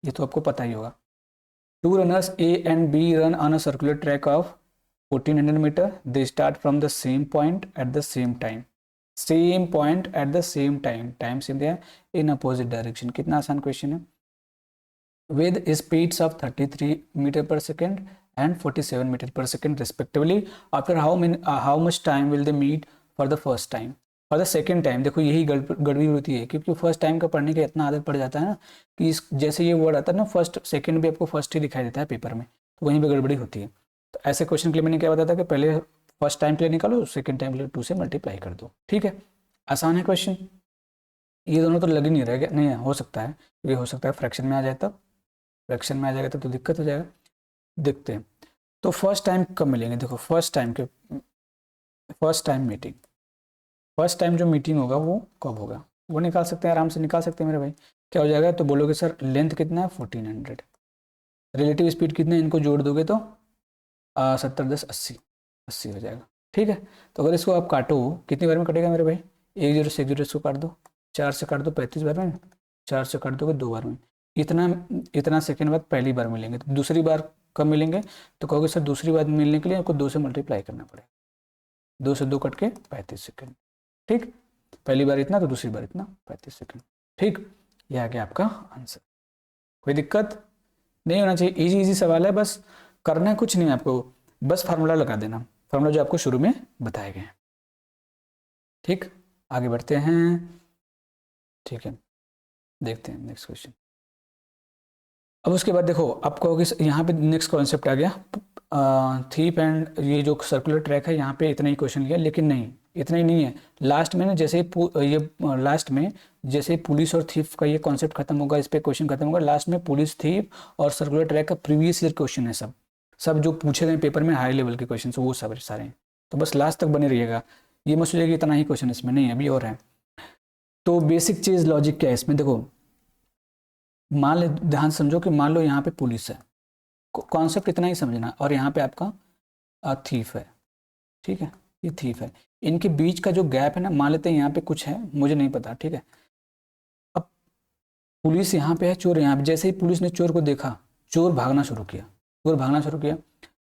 ये तो आपको पता ही होगा। 2 runners A and B run on a circular track of 1400 meter. They start from the same point at the same time. Same point at the same time. Time से दिया in opposite direction. कितना आसान question है। With speeds of 33 meter per second and 47 meter per second respectively. After how much time will they meet for the first time? For the second time. देखो यही गड़बड़ी होती है, क्योंकि फर्स्ट टाइम का पढ़ने का इतना आदत पड़ जाता है ना, कि इस जैसे ये वर्ड आता है ना फर्स्ट सेकेंड भी आपको फर्स्ट ही दिखाई देता है पेपर में, तो वहीं पे गड़बड़ी होती है। तो ऐसे क्वेश्चन के लिए मैंने क्या बताया था कि पहले फर्स्ट टाइम के लिए निकालो, सेकेंड टाइम के लिए 2 से मल्टीप्लाई कर दो। ठीक है, आसान है क्वेश्चन। ये दोनों तो लग ही नहीं रहा, नहीं हो सकता है, ये हो सकता है फ्रैक्शन में आ जाए, तब फ्रैक्शन में आ जाएगा तब तो दिक्कत हो जाएगा। देखते हैं, तो फर्स्ट टाइम कब मिलेंगे, देखो first time meeting, first time जो मीटिंग होगा वो कब होगा, वो निकाल सकते हैं, आराम से निकाल सकते हैं मेरे भाई। क्या हो जाएगा, तो बोलोगे सर लेंथ कितना है 1400, रिलेटिव स्पीड कितने हैं, इनको जोड़ दोगे तो 70 10 80, 80 हो जाएगा। ठीक है, तो अगर इसको आप काटो कितनी बार में कटेगा मेरे भाई, 1 0 से 1 0 इसको काट दो, 4 से काट दो 35 बार में, 4 से काट दोगे 2 बार में। इतना इतना सेकेंड बाद पहली बार मिलेंगे, तो दूसरी बार कब मिलेंगे, तो कहोगे सर दूसरी बार मिलने के लिए आपको 2 से मल्टीप्लाई करना पड़ेगा, 2 से 2 कट के 35 सेकेंड। ठीक, पहली बार इतना तो दूसरी बार इतना 35 सेकेंड। ठीक, यह आ गया आपका आंसर। कोई दिक्कत नहीं होना चाहिए, इजी इजी सवाल है, बस करना कुछ नहीं है आपको, बस फार्मूला लगा देना, फार्मूला जो आपको शुरू में बताए गए हैं। ठीक, आगे बढ़ते हैं। ठीक है, देखते हैं नेक्स्ट क्वेश्चन। अब उसके बाद देखो आप कहोगे यहाँ पे नेक्स्ट कॉन्सेप्ट आ गया थीप एंड ये जो सर्कुलर ट्रैक है, यहाँ पे इतना ही क्वेश्चन लिया, लेकिन नहीं इतना ही नहीं है। लास्ट में ना जैसे ये लास्ट में जैसे पुलिस और थीफ का ये कॉन्सेप्ट खत्म होगा, इस पे क्वेश्चन खत्म होगा, लास्ट में पुलिस थीफ और सर्कुलर ट्रैक का प्रीवियस ईयर क्वेश्चन है, सब सब जो पूछे गए पेपर में हाई लेवल के क्वेश्चन वो सब सारे हैं। तो बस लास्ट तक बने रहिएगा, ये मत सोचिए कि इतना ही क्वेश्चन इसमें नहीं है, अभी और है। तो बेसिक चीज़ लॉजिक क्या है इसमें, देखो मान लो, ध्यान समझो कि मान लो यहाँ पे पुलिस है, कॉन्सेप्ट इतना ही समझना, और यहाँ पे आपका थीफ है। ठीक है, ये थीफ है, इनके बीच का जो गैप है ना, मान लेते हैं यहाँ पे कुछ है, मुझे नहीं पता। ठीक है, अब पुलिस यहाँ पे है, चोर यहाँ पे, जैसे ही पुलिस ने चोर को देखा, चोर भागना शुरू किया, चोर भागना शुरू किया।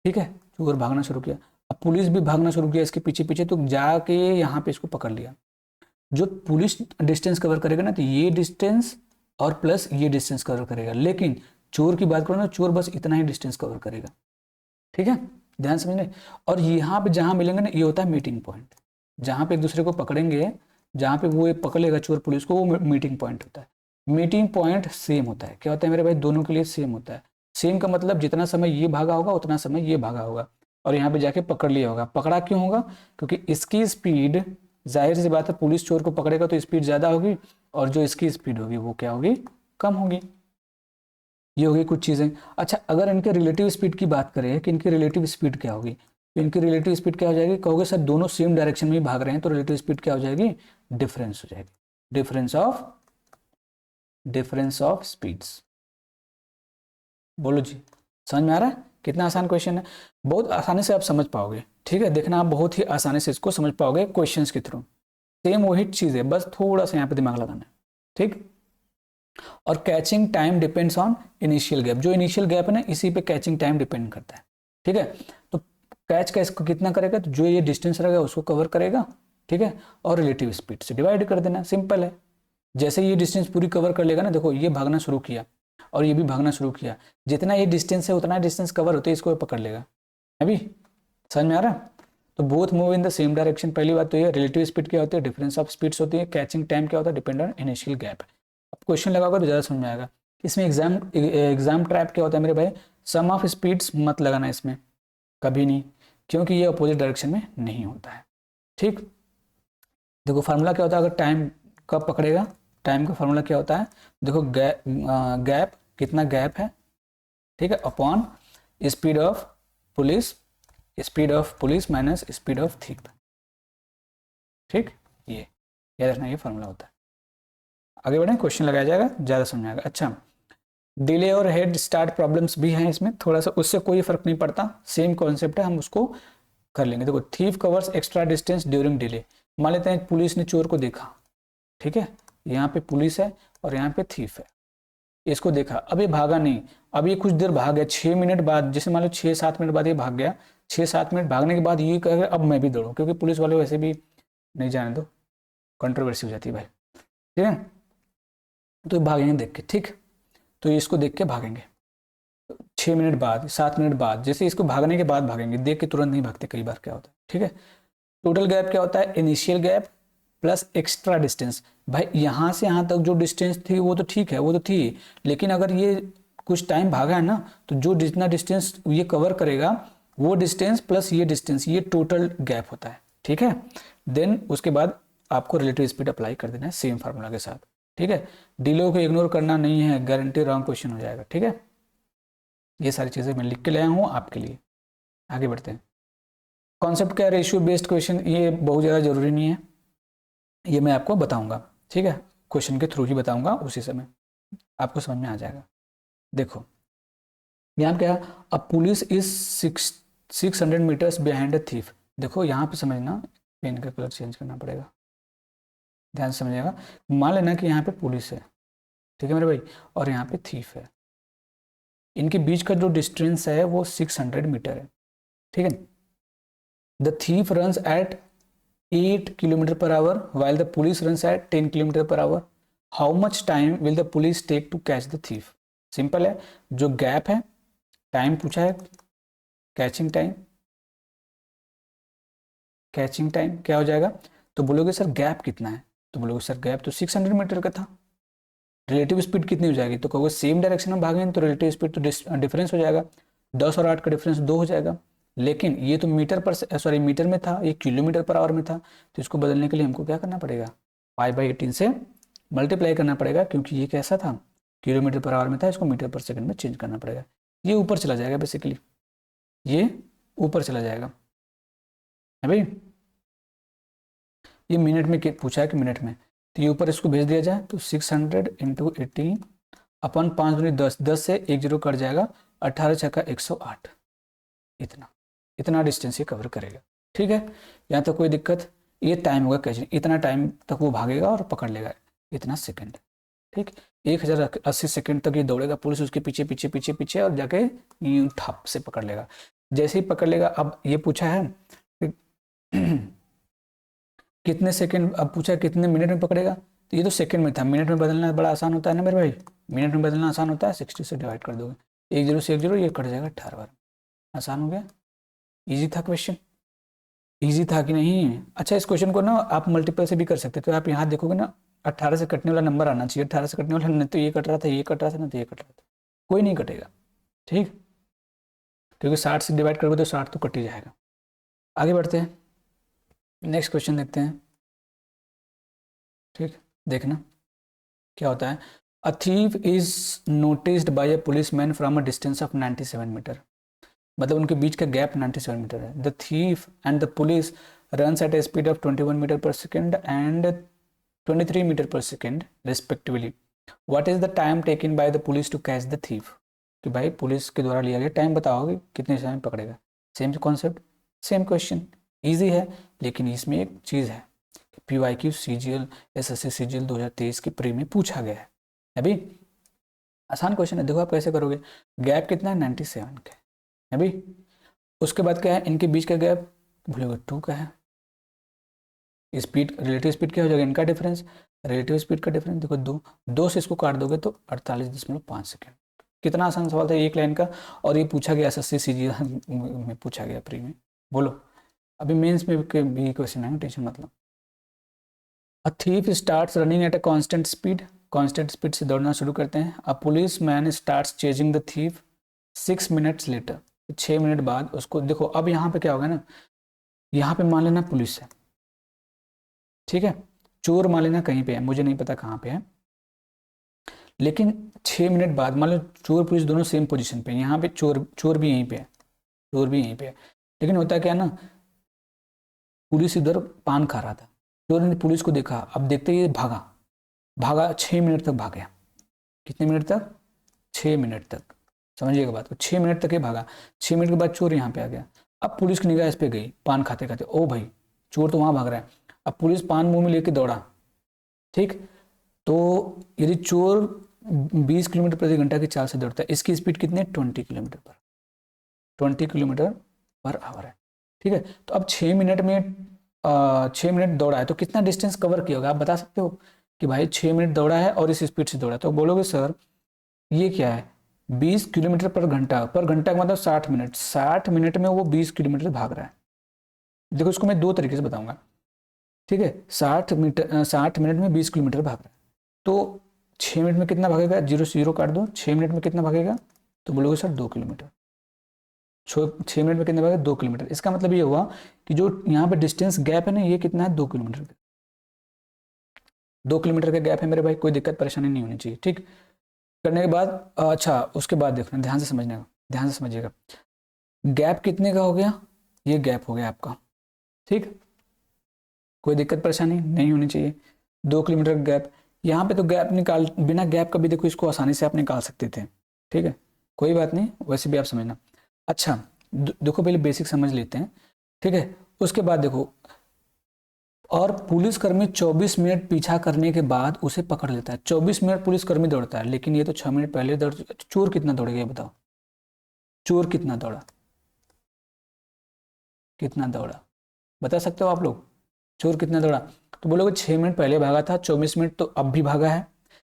ठीक है, चोर भागना शुरू किया, अब पुलिस भी भागना शुरू किया इसके पीछे पीछे, तो जाके यहाँ पे इसको पकड़ लिया। जो पुलिस डिस्टेंस कवर करेगा ना, तो ये डिस्टेंस और प्लस ये डिस्टेंस कवर करेगा, लेकिन चोर की बात करो ना, चोर बस इतना ही डिस्टेंस कवर करेगा। ठीक है, ध्यान समझने। और यहाँ पे जहाँ मिलेंगे ना, ये होता है मीटिंग पॉइंट, जहाँ पे एक दूसरे को पकड़ेंगे, जहाँ पे वो पकड़ लेगा चोर पुलिस को, वो मीटिंग पॉइंट होता है। मीटिंग पॉइंट सेम होता है, क्या होता है मेरे भाई, दोनों के लिए सेम होता है। सेम का मतलब जितना समय ये भागा होगा उतना समय ये भागा होगा, और यहाँ पे जाके पकड़ लिया होगा। पकड़ा क्यों होगा, क्योंकि इसकी स्पीड, जाहिर सी बात है पुलिस चोर को पकड़ेगा तो स्पीड ज़्यादा होगी, और जो इसकी स्पीड होगी वो क्या होगी, कम होगी। ये होगी कुछ चीज़ें। अच्छा, अगर इनके रिलेटिव स्पीड की बात करें कि इनकी रिलेटिव स्पीड क्या होगी, तो इनकी रिलेटिव स्पीड क्या हो जाएगी, कहोगे सर दोनों सेम डायरेक्शन में ही भाग रहे हैं, तो रिलेटिव स्पीड क्या हो जाएगी, डिफरेंस हो जाएगी, डिफरेंस ऑफ स्पीड्स। बोलो जी, समझ में आ रहा है, कितना आसान क्वेश्चन है, बहुत आसानी से आप समझ पाओगे। ठीक है, देखना आप बहुत ही आसानी से इसको समझ पाओगे क्वेश्चंस के थ्रू। सेम वही चीज़ है, बस थोड़ा सा यहाँ पे दिमाग लगाना है। ठीक, और catching time depends on initial gap, जो इनिशियल गैप है ना, इसी पे कैचिंग टाइम डिपेंड करता है। ठीक है, तो कैच का इसको कितना करेगा, तो जो ये डिस्टेंस रहेगा उसको कवर करेगा। ठीक है, और रिलेटिव स्पीड से डिवाइड कर देना, सिंपल है। जैसे ये डिस्टेंस पूरी कवर कर लेगा ना, देखो ये भागना शुरू किया और ये भी भागना शुरू किया, जितना ये डिस्टेंस है उतना डिस्टेंस कवर होते है, इसको पकड़ लेगा। अभी समझ में आ रहा है, तो both move in the same direction. पहली बात तो ये रिलेटिव स्पीड क्या होती है, डिफरेंस ऑफ स्पीड्स होती है। कैचिंग टाइम क्या होता है, डिपेंड ऑन इनिशियल गैप। अब क्वेश्चन लगाओगे तो ज़्यादा समझ में आएगा। इसमें एग्जाम ट्रैप क्या होता है मेरे भाई, सम ऑफ स्पीड्स मत लगाना इसमें कभी नहीं, क्योंकि ये अपोजिट डायरेक्शन में नहीं होता है। ठीक, देखो फार्मूला क्या होता है, अगर टाइम कब पकड़ेगा, टाइम का फार्मूला क्या होता है, देखो गैप कितना गैप है, ठीक है, upon speed of police minus speed of thief. ठीक, ये याद रखना, ये फार्मूला होता है। आगे बढ़ें, क्वेश्चन लगाया जाएगा, ज़्यादा समझ आएगा। अच्छा, डिले और हेड स्टार्ट प्रॉब्लम्स भी हैं इसमें, थोड़ा सा उससे कोई फर्क नहीं पड़ता, सेम कॉन्सेप्ट है, हम उसको कर लेंगे। देखो thief covers extra distance during delay. मान लेते हैं पुलिस ने चोर को देखा, ठीक है, यहाँ पे पुलिस है और यहाँ पे थीफ है, इसको देखा, अब ये भागा नहीं, अब ये कुछ देर भाग गया, 6 मिनट बाद, जैसे मान लो 6-7 मिनट बाद ये भाग गया, 6-7 मिनट भागने के बाद ये कहेगा अब मैं भी दौड़ूं, क्योंकि पुलिस वाले वैसे भी नहीं जाने दो, कंट्रोवर्सी हो जाती है भाई। ठीक है, तो भागेंगे देख के, ठीक, तो ये इसको देख के भागेंगे 6 मिनट बाद, 7 मिनट बाद, जैसे इसको भागने के बाद भागेंगे, देख के तुरंत नहीं भागते, कई बार क्या होता है। ठीक है, टोटल गैप क्या होता है, initial gap plus extra distance. भाई यहाँ से यहाँ तक जो डिस्टेंस थी वो तो ठीक है, वो तो थी, लेकिन अगर ये कुछ टाइम भागा है ना, तो जो जितना डिस्टेंस ये कवर करेगा वो डिस्टेंस प्लस ये डिस्टेंस, ये टोटल गैप होता है। ठीक है, देन उसके बाद आपको रिलेटिव स्पीड अप्लाई कर देना है सेम फार्मूला के साथ। ठीक है, डिले को इग्नोर करना नहीं है, गारंटी रॉन्ग क्वेश्चन हो जाएगा। ठीक है, ये सारी चीज़ें मैं लिख के लाया हूँ आपके लिए। आगे बढ़ते हैं, कॉन्सेप्ट क्या है, रेशियो बेस्ड क्वेश्चन, ये बहुत ज़्यादा जरूरी नहीं है, ये मैं आपको बताऊंगा, ठीक है, क्वेश्चन के थ्रू ही बताऊंगा, उसी समय आपको समझ में आ जाएगा। देखो यहाँ क्या, अब police is 600 meters behind a thief. देखो यहाँ पे समझना, पेन का कलर चेंज करना पड़ेगा, ध्यान से समझिएगा। मान लेना कि यहाँ पे पुलिस है, ठीक है मेरे भाई, और यहाँ पे थीफ है, इनके बीच का जो डिस्टेंस है वो 600 मीटर है, ठीक है। The thief runs at 8 kilometer per hour while the police runs at 10 kilometer per hour. How much time will the police take to catch the thief. Simple है, जो गैप है, टाइम पूछा है, कैचिंग टाइम, कैचिंग टाइम क्या हो जाएगा, तो बोलोगे सर गैप कितना है, तो बोलोगे सर गैप तो 600 मीटर का था। रिलेटिव स्पीड कितनी हो जाएगी, तो कहोगे सेम डायरेक्शन में भागेंगे तो रिलेटिव स्पीड तो डिफरेंस हो जाएगा, 10 और 8 का डिफरेंस 2 हो जाएगा। लेकिन ये तो मीटर पर, सॉरी मीटर में था, ये किलोमीटर पर आवर में था, तो इसको बदलने के लिए हमको क्या करना पड़ेगा, 5/18 से मल्टीप्लाई करना पड़ेगा, क्योंकि ये कैसा था, किलोमीटर पर आवर में था, इसको मीटर पर सेकंड में चेंज करना पड़ेगा। ये ऊपर चला जाएगा बेसिकली, ये ऊपर चला जाएगा है भाई। ये मिनट में पूछा है कि मिनट में, तो ये ऊपर इसको भेज दिया जाए तो 600 × 18 अपन 5 दूनी 10, 10 से 1 जीरो कट जाएगा, 18 छक्का 108, इतना इतना डिस्टेंस ये कवर करेगा, ठीक है। यहाँ तक कोई दिक्कत, ये टाइम होगा कैचिंग, इतना टाइम तक वो भागेगा और पकड़ लेगा, इतना सेकंड, ठीक। 1080 सेकंड तक ये दौड़ेगा, पुलिस उसके पीछे पीछे पीछे पीछे और जाके यूं ठप से पकड़ लेगा। जैसे ही पकड़ लेगा, अब ये पूछा है कितने सेकंड, अब पूछा कितने मिनट में पकड़ेगा, तो ये तो सेकंड में था, मिनट में बदलना बड़ा आसान होता है ना मेरे भाई, मिनट में बदलना आसान होता है, 60 से डिवाइड कर दोगे, 1 जीरो से 1 जीरो, ये कट जाएगा 18 बार, आसान हो गया। इजी था क्वेश्चन, इजी था कि नहीं। अच्छा, इस क्वेश्चन को ना आप मल्टीपल से भी कर सकते, तो आप यहाँ देखोगे ना, 18 से कटने वाला नंबर आना चाहिए, 18 से कटने वाला नहीं, तो ये कट रहा था, ये कट रहा था ना, तो ये कट रहा था, कोई नहीं कटेगा, ठीक, क्योंकि 60 से डिवाइड करोगे तो 60 तो कट ही जाएगा। आगे बढ़ते हैं, नेक्स्ट क्वेश्चन देखते हैं, ठीक, देखना क्या होता है। A thief is noticed by a policeman from a distance of 97 metre, मतलब उनके बीच का गैप 97 मीटर है। The thief and the police runs at a speed of 21 metre per second and 23 metre per second respectively. What is the time taken by the police to catch the thief, कि भाई police के द्वारा लिया गया time बताओगे कितने समय पकड़ेगा। Same concept, same question, easy है, लेकिन इसमें एक चीज़ है, PYQ CGL SSC CGL 2023 के प्री में पूछा गया है अभी, आसान क्वेश्चन है। देखो आप कैसे करोगे, गैप कितना है 97 का है अभी, उसके बाद क्या है, इनके बीच का गैप भूलोगे 2 का है, स्पीड रिलेटिव स्पीड क्या हो जाएगा, इनका डिफरेंस, रिलेटिव स्पीड का डिफरेंस देखो 2 से इसको काट दोगे तो 48.5 सेकेंड। कितना आसान सवाल था, एक लाइन का, और ये पूछा गया SSC CGL में पूछा गया प्री में। बोलो, अभी मेंस में भी क्वेश्चन है, टेंशन मतलब। A thief starts running at a constant speed, constant speed से दौड़ना शुरू करते हैं। अ police man starts chasing the thief 6 minutes later, 6 minute बाद उसको, देखो अब यहाँ पे क्या होगा ना, यहाँ पे मान लेना पुलिस है, ठीक है, चोर मान लेना कहीं पे है, मुझे नहीं पता कहाँ पे है, लेकिन 6 मिनट बाद मान लो चोर पुलिस दोनों सेम पोजीशन पे, यहाँ पे चोर चोर भी यहीं पे है, चोर भी यहीं पे है, लेकिन होता क्या है ना, पुलिस इधर पान खा रहा था, चोर ने पुलिस को देखा, अब देखते ही भागा, भागा 6 मिनट तक भागा, कितने मिनट तक, 6 मिनट तक, समझिएगा बात को, 6 मिनट तक ही भागा, 6 मिनट के बाद चोर यहाँ पे आ गया। अब पुलिस की निगाह इस पे गई, पान खाते खाते, ओ भाई चोर तो वहां भाग रहा है, अब पुलिस पान मुंह में लेके दौड़ा, ठीक, तो यदि चोर 20 किलोमीटर प्रति घंटा की चाल से दौड़ता है, इसकी स्पीड कितनी है, 20 किलोमीटर पर आवर है, ठीक है। तो अब 6 मिनट में 6 मिनट दौड़ा है, तो कितना डिस्टेंस कवर किया होगा, आप बता सकते हो कि भाई 6 मिनट दौड़ा है और इस स्पीड से दौड़ा, तो बोलोगे सर ये क्या है, 20 किलोमीटर पर घंटा का मतलब 60 मिनट, 60 मिनट में वो 20 किलोमीटर भाग रहा है। देखो इसको मैं 2 तरीके से बताऊंगा, ठीक है, 60 मिनट में 20 किलोमीटर भाग रहा है, तो 6 मिनट में कितना भागेगा, 0 से 0 काट दो, 6 मिनट में कितना भागेगा, तो बोलोगे सर 2 किलोमीटर, 6 मिनट में कितना भागेगा, 2 किलोमीटर। इसका मतलब ये हुआ कि जो यहाँ पे डिस्टेंस गैप है ना, ये कितना है, 2 किलोमीटर का, 2 किलोमीटर का गैप है मेरे भाई, कोई दिक्कत परेशानी नहीं होनी चाहिए, ठीक। करने के बाद अच्छा, उसके बाद देखना, ध्यान से समझने का, ध्यान से समझिएगा, गैप कितने का हो गया, ये गैप हो गया आपका, ठीक। कोई दिक्कत परेशानी नहीं होनी चाहिए। 2 किलोमीटर का गैप, यहाँ पे तो गैप निकाल, बिना गैप का भी देखो इसको आसानी से आप निकाल सकते थे, ठीक है, कोई बात नहीं, वैसे भी आप समझना। अच्छा देखो पहले बेसिक समझ लेते हैं, ठीक है। उसके बाद देखो, और पुलिसकर्मी 24 मिनट पीछा करने के बाद उसे पकड़ लेता है। 24 मिनट पुलिसकर्मी दौड़ता है, लेकिन ये तो 6 मिनट पहले दौड़, चोर कितना दौड़ेगा ये बताओ, चोर कितना दौड़ा, कितना दौड़ा, बता सकते हो आप लोग, चोर कितना दौड़ा? तो बोलोगे 6 मिनट पहले भागा था, 24 मिनट तो अब भी भागा है,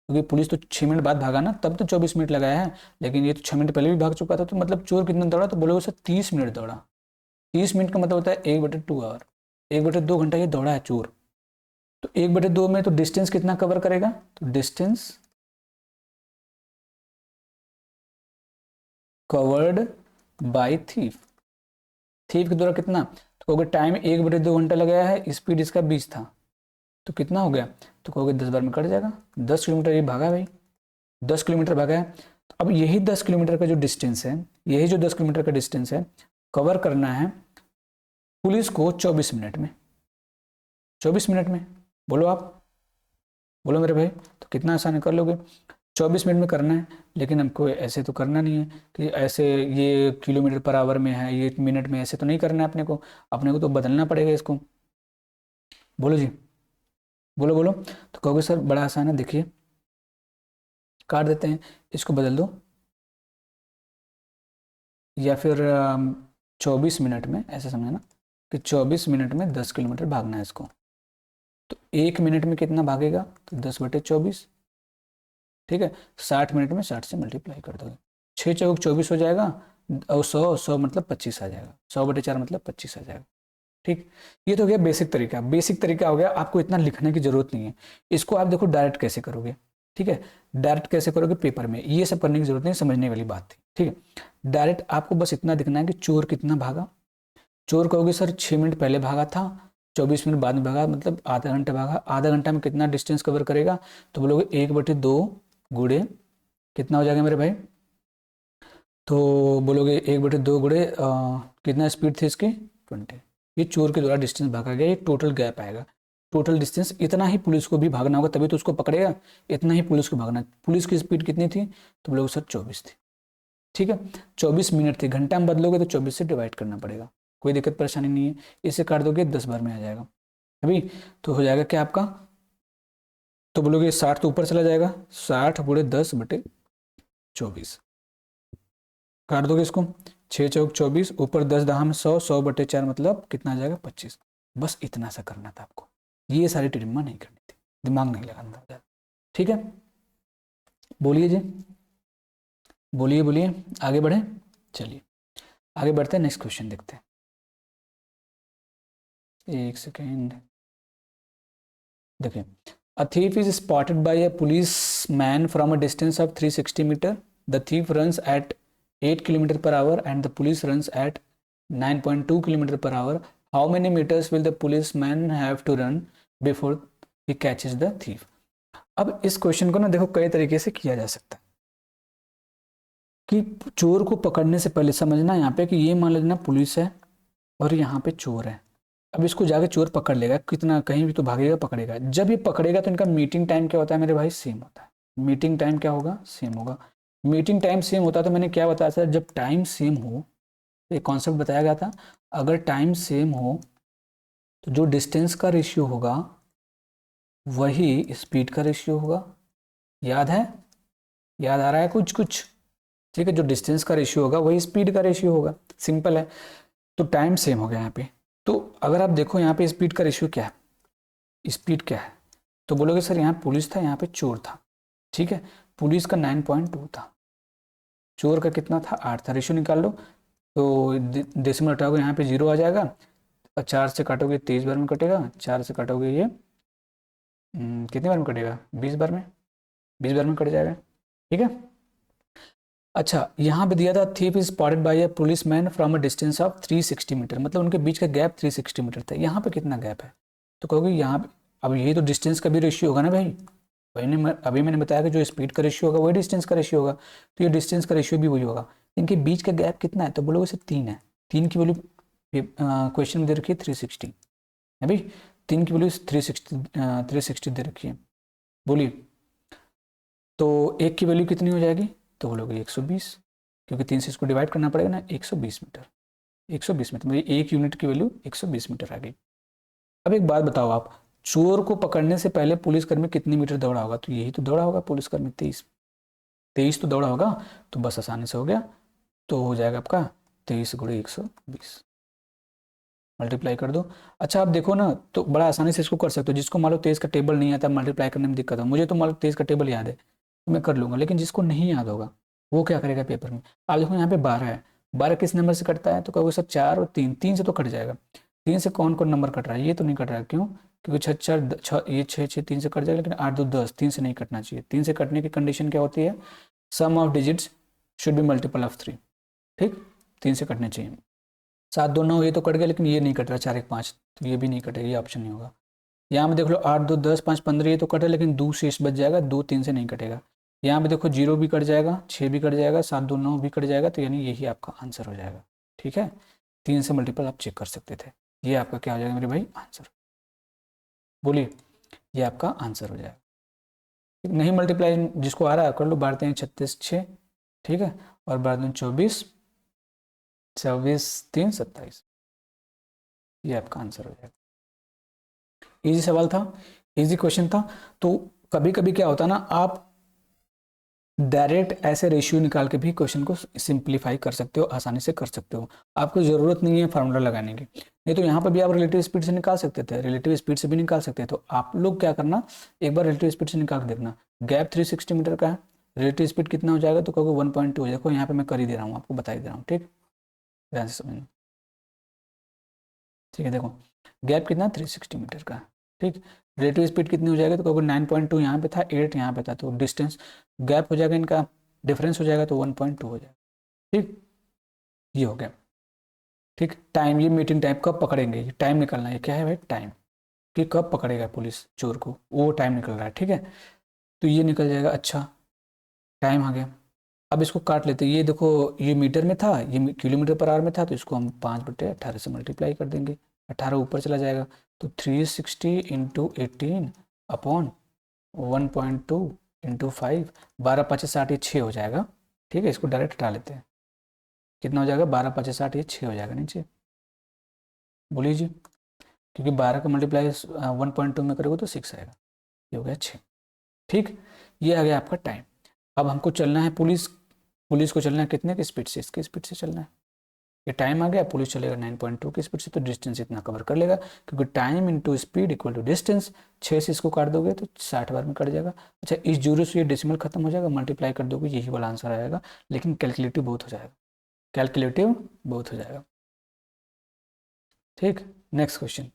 क्योंकि पुलिस तो 6 मिनट बाद भागा ना, तब तो 24 मिनट लगाया है, लेकिन ये तो 6 मिनट पहले भी भाग चुका था, तो मतलब चोर कितना दौड़ा? तो बोलोगे सर 30 मिनट दौड़ा। 30 मिनट का मतलब होता है 1/2 आवर, 1/2 घंटा ये दौड़ा है चोर। तो 1/2 में तो डिस्टेंस कितना कवर करेगा? तो distance covered by thief, thief के द्वारा कितना? तो कहोगे टाइम 1/2 घंटा लगाया है, स्पीड इसका 20 था, तो कितना हो गया? तो कहोगे 10 बार में कट जाएगा, 10 किलोमीटर ये भागा भाई, 10 किलोमीटर भागा है। तो अब यही 10 किलोमीटर का जो डिस्टेंस है, यही जो 10 किलोमीटर का डिस्टेंस है, कवर करना है पुलिस को 24 मिनट में, 24 मिनट में, बोलो आप, बोलो मेरे भाई, तो कितना आसान कर लोगे? 24 मिनट में करना है, लेकिन हमको ऐसे तो करना नहीं है कि ऐसे ये किलोमीटर पर आवर में है, ये मिनट में, ऐसे तो नहीं करना है अपने को तो बदलना पड़ेगा इसको। बोलो जी, बोलो बोलो। तो कहोगे सर बड़ा आसान है, देखिए काट देते हैं, इसको बदल दो, या फिर 24 मिनट में, ऐसे समझना कि 24 मिनट में 10 किलोमीटर भागना है इसको, तो 1 मिनट में कितना भागेगा? तो 10/24, ठीक है, 60 मिनट में 60 से मल्टीप्लाई कर दोगे, 6×4 = 24 हो जाएगा, और 100 मतलब 25 आ जाएगा, 100/4 मतलब 25 आ जाएगा, ठीक। ये तो हो गया बेसिक तरीका, बेसिक तरीका हो गया, आपको इतना लिखने की जरूरत नहीं है। इसको आप देखो डायरेक्ट कैसे करोगे, ठीक है, डायरेक्ट कैसे करोगे पेपर में, ये सब करने की जरूरत नहीं, समझने वाली बात थी, ठीक है। डायरेक्ट आपको बस इतना दिखना है कि चोर कितना भागा। चोर कहोगे सर 6 मिनट पहले भागा था, 24 मिनट बाद में भागा, मतलब आधा घंटा भागा, आधा घंटा में कितना डिस्टेंस कवर करेगा? तो बोलोगे 1/2 गुणे कितना हो जाएगा मेरे भाई? तो बोलोगे 1/2 गुणे कितना स्पीड थी इसकी? 20। ये चोर के द्वारा डिस्टेंस भागा गया, ये टोटल गैप आएगा, टोटल डिस्टेंस इतना ही पुलिस को भी भागना होगा, तभी तो उसको पकड़ेगा, इतना ही पुलिस को भागना। पुलिस की स्पीड कितनी थी? तो बोलोगे सर 24 थी, ठीक है, 24 मिनट थी, घंटा में बदलोगे तो 24 से डिवाइड करना पड़ेगा, कोई दिक्कत परेशानी नहीं है, इसे काट दोगे 10 बार में आ जाएगा अभी, तो हो जाएगा क्या आपका? तो बोलोगे 60 तो ऊपर चला जाएगा, 60/10/24, काट दोगे इसको, 6×4 = 24, ऊपर 10 दहाम 100, 100/4 मतलब कितना आ जाएगा? 25। बस इतना सा करना था आपको, ये सारी ट्रिम्मा नहीं करनी थी, दिमाग नहीं लगाना था, ठीक है। बोलिए जी, बोलिए बोलिए, आगे बढ़े, चलिए आगे बढ़ते हैं, नेक्स्ट क्वेश्चन देखते हैं, एक सेकेंड, देखिए, a thief is spotted by a policeman from a distance of 360 meter. The thief runs at 8 km per hour and the police runs at 9.2 km per hour. How many meters will the policeman have to run before he catches the thief? अब इस question को ना देखो कई तरीके से किया जा सकता है, कि चोर को पकड़ने से पहले समझना यहाँ पे कि ये मान लेना पुलिस है और यहाँ पे चोर है। अब इसको जाके चोर पकड़ लेगा, कितना कहीं भी तो भागेगा, पकड़ेगा, जब ये पकड़ेगा तो इनका मीटिंग टाइम क्या होता है मेरे भाई? सेम होता है, मीटिंग टाइम क्या होगा? सेम होगा। मीटिंग टाइम सेम होता है, तो मैंने क्या बताया था, जब टाइम सेम हो, एक कॉन्सेप्ट बताया गया था, अगर टाइम सेम हो तो जो डिस्टेंस का रेशियो होगा वही स्पीड का रेशियो होगा। याद है? याद आ रहा है कुछ कुछ? ठीक है, जो डिस्टेंस का रेशियो होगा वही स्पीड का रेशियो होगा, सिंपल है। तो टाइम सेम हो गया यहाँ पे, तो अगर आप देखो यहाँ पे स्पीड का रेशियो क्या है, स्पीड क्या है, तो बोलोगे सर यहाँ पुलिस था, यहाँ पे चोर था, ठीक है, पुलिस का 9.2 था, चोर का कितना था? 8 था, रेशियो निकाल लो, तो डेसिमल हटाओगे यहाँ पे 0 आ जाएगा, और 4 से काटोगे 23 बार में कटेगा, 4 से काटोगे ये कितने बार में कटेगा? 20 बार में, 20 बार में कट जाएगा, ठीक है। अच्छा, यहाँ पे दिया था thief is spotted by a policeman from a distance of 360 meter, मतलब उनके बीच का गैप 360 मीटर था। यहाँ पे कितना गैप है? तो कहोगे यहाँ पे, अब यही तो डिस्टेंस का भी रेशियो होगा ना भाई, अभी मैंने बताया कि जो स्पीड का रेशियो होगा वही डिस्टेंस का रेशियो होगा, तो ये डिस्टेंस का रेशियो भी वही होगा। इनके बीच का गैप कितना है? तो बोलोगे इसे 3 है, 3 की वैल्यू क्वेश्चन में दे रखी है 360 है भाई, 3 की वैल्यू 360 दे रखी है, बोलिए। तो 1 की वैल्यू कितनी हो जाएगी, तो बोलोगे 120, क्योंकि 3 से इसको डिवाइड करना पड़ेगा ना, 120 मीटर। 120 मीटर मतलब 1 यूनिट की वैल्यू 120 मीटर आ गई। अब एक बात बताओ आप, चोर को पकड़ने से पहले पुलिसकर्मी कितनी मीटर दौड़ा होगा, तो यही तो दौड़ा होगा पुलिसकर्मी, 23 तो दौड़ा होगा। तो बस आसानी से हो गया, तो हो जाएगा आपका 23 गुणे 120, मल्टीप्लाई कर दो। अच्छा आप देखो ना, तो बड़ा आसानी से इसको कर सकते हो। जिसको मान लो 23 का टेबल नहीं आता, मल्टीप्लाई करने में दिक्कत हो, मुझे तो मान लो 23 का टेबल याद है तो मैं कर लूंगा, लेकिन जिसको नहीं याद होगा वो क्या करेगा पेपर में। आप देखो यहाँ पे 12 है, 12 किस नंबर से कटता है, तो कहोगे सर 4 और 3, 3 से तो कट जाएगा। 3 से कौन कौन नंबर कट रहा है, ये तो नहीं कट रहा है, क्यों, क्योंकि 6 4 6, ये 6 6 3 से कट जाएगा, लेकिन 8 2 10, 3 से नहीं कटना चाहिए। 3 से कटने की कंडीशन क्या होती है, sum of digits should be multiple of 3, ठीक, 3 से कटने चाहिए। 7 2 9 ये तो कट गया, लेकिन ये नहीं कट रहा, 4 1 5, तो ये भी नहीं कटेगा, ये ऑप्शन नहीं होगा। यहाँ पे देख लो 8 2 10 5 15, ये तो कटे, लेकिन 2 शेष बच जाएगा, 2 3 से नहीं कटेगा। यहाँ पे देखो 0 भी कट जाएगा, 6 भी कट जाएगा, 7 2 9 भी कट जाएगा, तो यानी यही आपका आंसर हो जाएगा। ठीक है, 3 से मल्टीपल आप चेक कर सकते थे, ये आपका क्या हो जाएगा मेरे भाई, आंसर। बोलिए, ये आपका आंसर हो जाएगा। नहीं मल्टीप्लाई जिसको आ रहा है कर लो, 12 3 36 6, ठीक है, और 12 24 24 3 27, ये आपका आंसर हो जाएगा। इजी सवाल था, इजी क्वेश्चन था। तो कभी कभी क्या होता है ना, आप डायरेक्ट ऐसे रेशियो निकाल के भी क्वेश्चन को सिंप्लीफाई कर सकते हो, आसानी से कर सकते हो, आपको ज़रूरत नहीं है फार्मूला लगाने की। नहीं तो यहाँ पर भी आप रिलेटिव स्पीड से निकाल सकते थे, रिलेटिव स्पीड से भी निकाल सकते थे। तो आप लोग क्या करना, एक बार रिलेटिव स्पीड से निकाल के देखना। गैप 360 मीटर का है, रिलेटिव स्पीड कितना हो जाएगा, तो कहोगे 1.2। देखो यहाँ पे मैं कर ही दे रहा हूँ, आपको बता ही दे रहा हूँ, ठीक, ध्यान से समझना। ठीक है, देखो गैप कितना 360 मीटर का, ठीक। रिलेटिव स्पीड कितनी हो जाएगी, तो कहोगे 9.2 यहाँ पे था, 8 यहाँ पे था, तो डिस्टेंस गैप हो जाएगा, इनका डिफरेंस हो जाएगा, तो 1.2 हो जाएगा, ठीक, ये हो गया। ठीक, टाइम, ये मीटिंग टाइम कब पकड़ेंगे, ये टाइम निकलना है, क्या है भाई, टाइम, कि कब पकड़ेगा पुलिस चोर को, वो टाइम निकल रहा है, ठीक है, तो ये निकल जाएगा। अच्छा, टाइम आ गया, अब इसको काट लेते हैं। ये देखो ये मीटर में था, ये किलोमीटर पर आवर में था, तो इसको हम 5/18 से मल्टीप्लाई कर देंगे, 18 ऊपर चला जाएगा, तो 360 इंटू 18 अपॉन 1.2 इंटू 5, 12 5 60, ये 6 हो जाएगा, ठीक है। इसको डायरेक्ट हटा लेते हैं, कितना हो जाएगा, 12 5 60, ये 6 हो जाएगा नीचे, बोलिए जी, क्योंकि 12 का मल्टीप्लाई 1.2 में करोगे तो 6 आएगा, ये हो गया 6, ठीक। ये आ गया आपका टाइम। अब हमको चलना है पुलिस, पुलिस को चलना है कितने की स्पीड से, इसकी स्पीड से चलना है। ये टाइम आ गया, पुलिस चलेगा 9.2 की स्पीड से, तो डिस्टेंस इतना कवर कर लेगा, क्योंकि time into speed equal to distance. 6 से इसको काट दोगे तो 60 बार में कट जाएगा। अच्छा, इस जीरो से ये डेसिमल खत्म हो जाएगा, मल्टीप्लाई कर दोगे यही वाला आंसर आएगा, लेकिन कैलकुलेटिव बहुत हो जाएगा, कैलकुलेटिव बहुत हो जाएगा, ठीक। नेक्स्ट क्वेश्चन,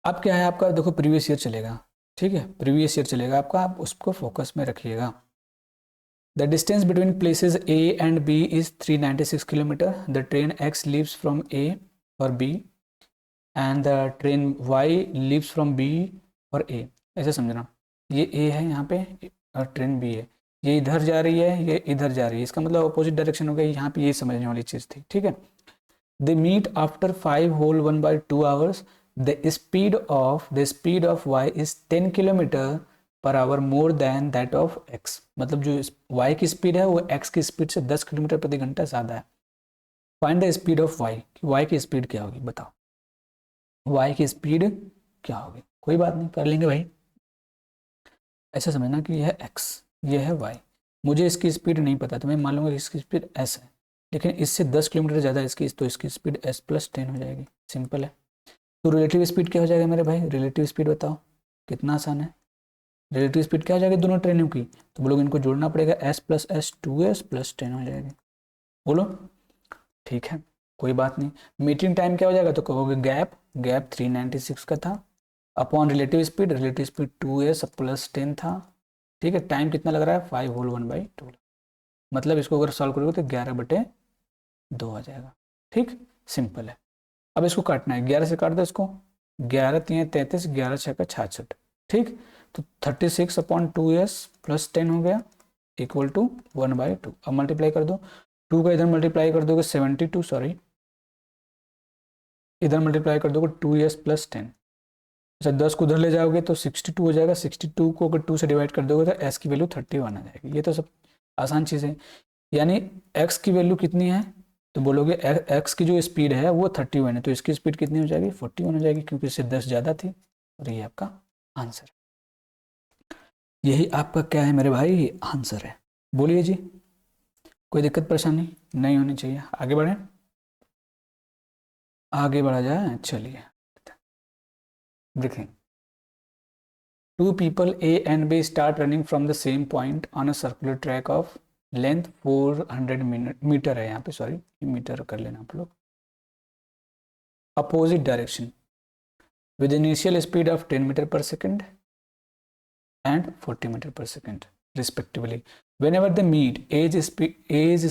अब क्या है आपका, देखो प्रीवियस ईयर चलेगा, ठीक है, प्रीवियस ईयर चलेगा आपका, आप उसको फोकस में रखिएगा। The distance between places A and B is 396 km. The train X leaves from A or B and the train Y leaves from B or A. ऐसे समझना, ये A है यहाँ पे और ट्रेन B है, ये इधर जा रही है, ये इधर जा रही है, इसका मतलब अपोजिट डायरेक्शन हो गया। यहाँ पे ये समझने वाली चीज़ थी, ठीक है। They meet after 5 whole 1/2 hours. The speed of Y is 10 km per hour more than that of x, मतलब जो y की स्पीड है वो x की स्पीड से 10 किलोमीटर प्रति घंटा ज़्यादा है। Find the speed of y, y की स्पीड क्या होगी बताओ, y की स्पीड क्या होगी। कोई बात नहीं, कर लेंगे भाई, ऐसा समझना कि यह है x, यह है y, मुझे इसकी स्पीड नहीं पता, तो मैं मान लूँगा कि इसकी स्पीड s है, लेकिन इससे 10 किलोमीटर ज़्यादा इसकी, तो इसकी स्पीड s + 10 हो जाएगी, सिंपल है। तो रिलेटिव स्पीड क्या हो जाएगा मेरे भाई, रिलेटिव स्पीड बताओ, कितना आसान है। रिलेटिव स्पीड क्या हो जाएगी दोनों ट्रेनों की, तो बोलोगे इनको जोड़ना पड़ेगा, s + s 2s + 10 हो जाएगी, बोलो, ठीक है, कोई बात नहीं। मीटिंग टाइम क्या हो जाएगा, तो कहोगे गैप, गैप 396 का था, अपॉन रिलेटिव स्पीड 2s + 10 था, ठीक है। टाइम कितना लग रहा है, 5 होल 1/2, मतलब इसको अगर सॉल्व करोगे तो 11/2 आ जाएगा, ठीक, सिंपल है। अब इसको काटना है, 11 से काट दो इसको, 11 3 33, 11 6 66, ठीक। तो 36/2s + 10 हो गया इक्वल टू 1/2। अब मल्टीप्लाई कर दो, 2 का इधर मल्टीप्लाई कर दोगे 72, सॉरी इधर मल्टीप्लाई कर दोगे 2s + 10, अच्छा 10 को उधर ले जाओगे तो 62 हो जाएगा, 62 को अगर 2 से डिवाइड कर दोगे तो एस की वैल्यू 31 आ जाएगी। ये तो सब आसान चीज़ है। यानी एक्स की वैल्यू कितनी है, तो बोलोगे एक्स की जो स्पीड है वो 31 है, तो इसकी स्पीड कितनी हो जाएगी 41 हो जाएगी, क्योंकि इससे 10 ज़्यादा थी। और ये आपका आंसर है। यही आपका क्या है मेरे भाई, आंसर है। बोलिए जी, कोई दिक्कत परेशानी नहीं होनी चाहिए। आगे बढ़ें, आगे बढ़ा जाए, चलिए देखें। Two people A and B start running from the same point on a circular track of length 400 meter है, यहाँ पे सॉरी मीटर कर लेना आप लोग, opposite direction with initial speed of 10 meter per second and 40 meter per second respectively. Whenever they meet, A's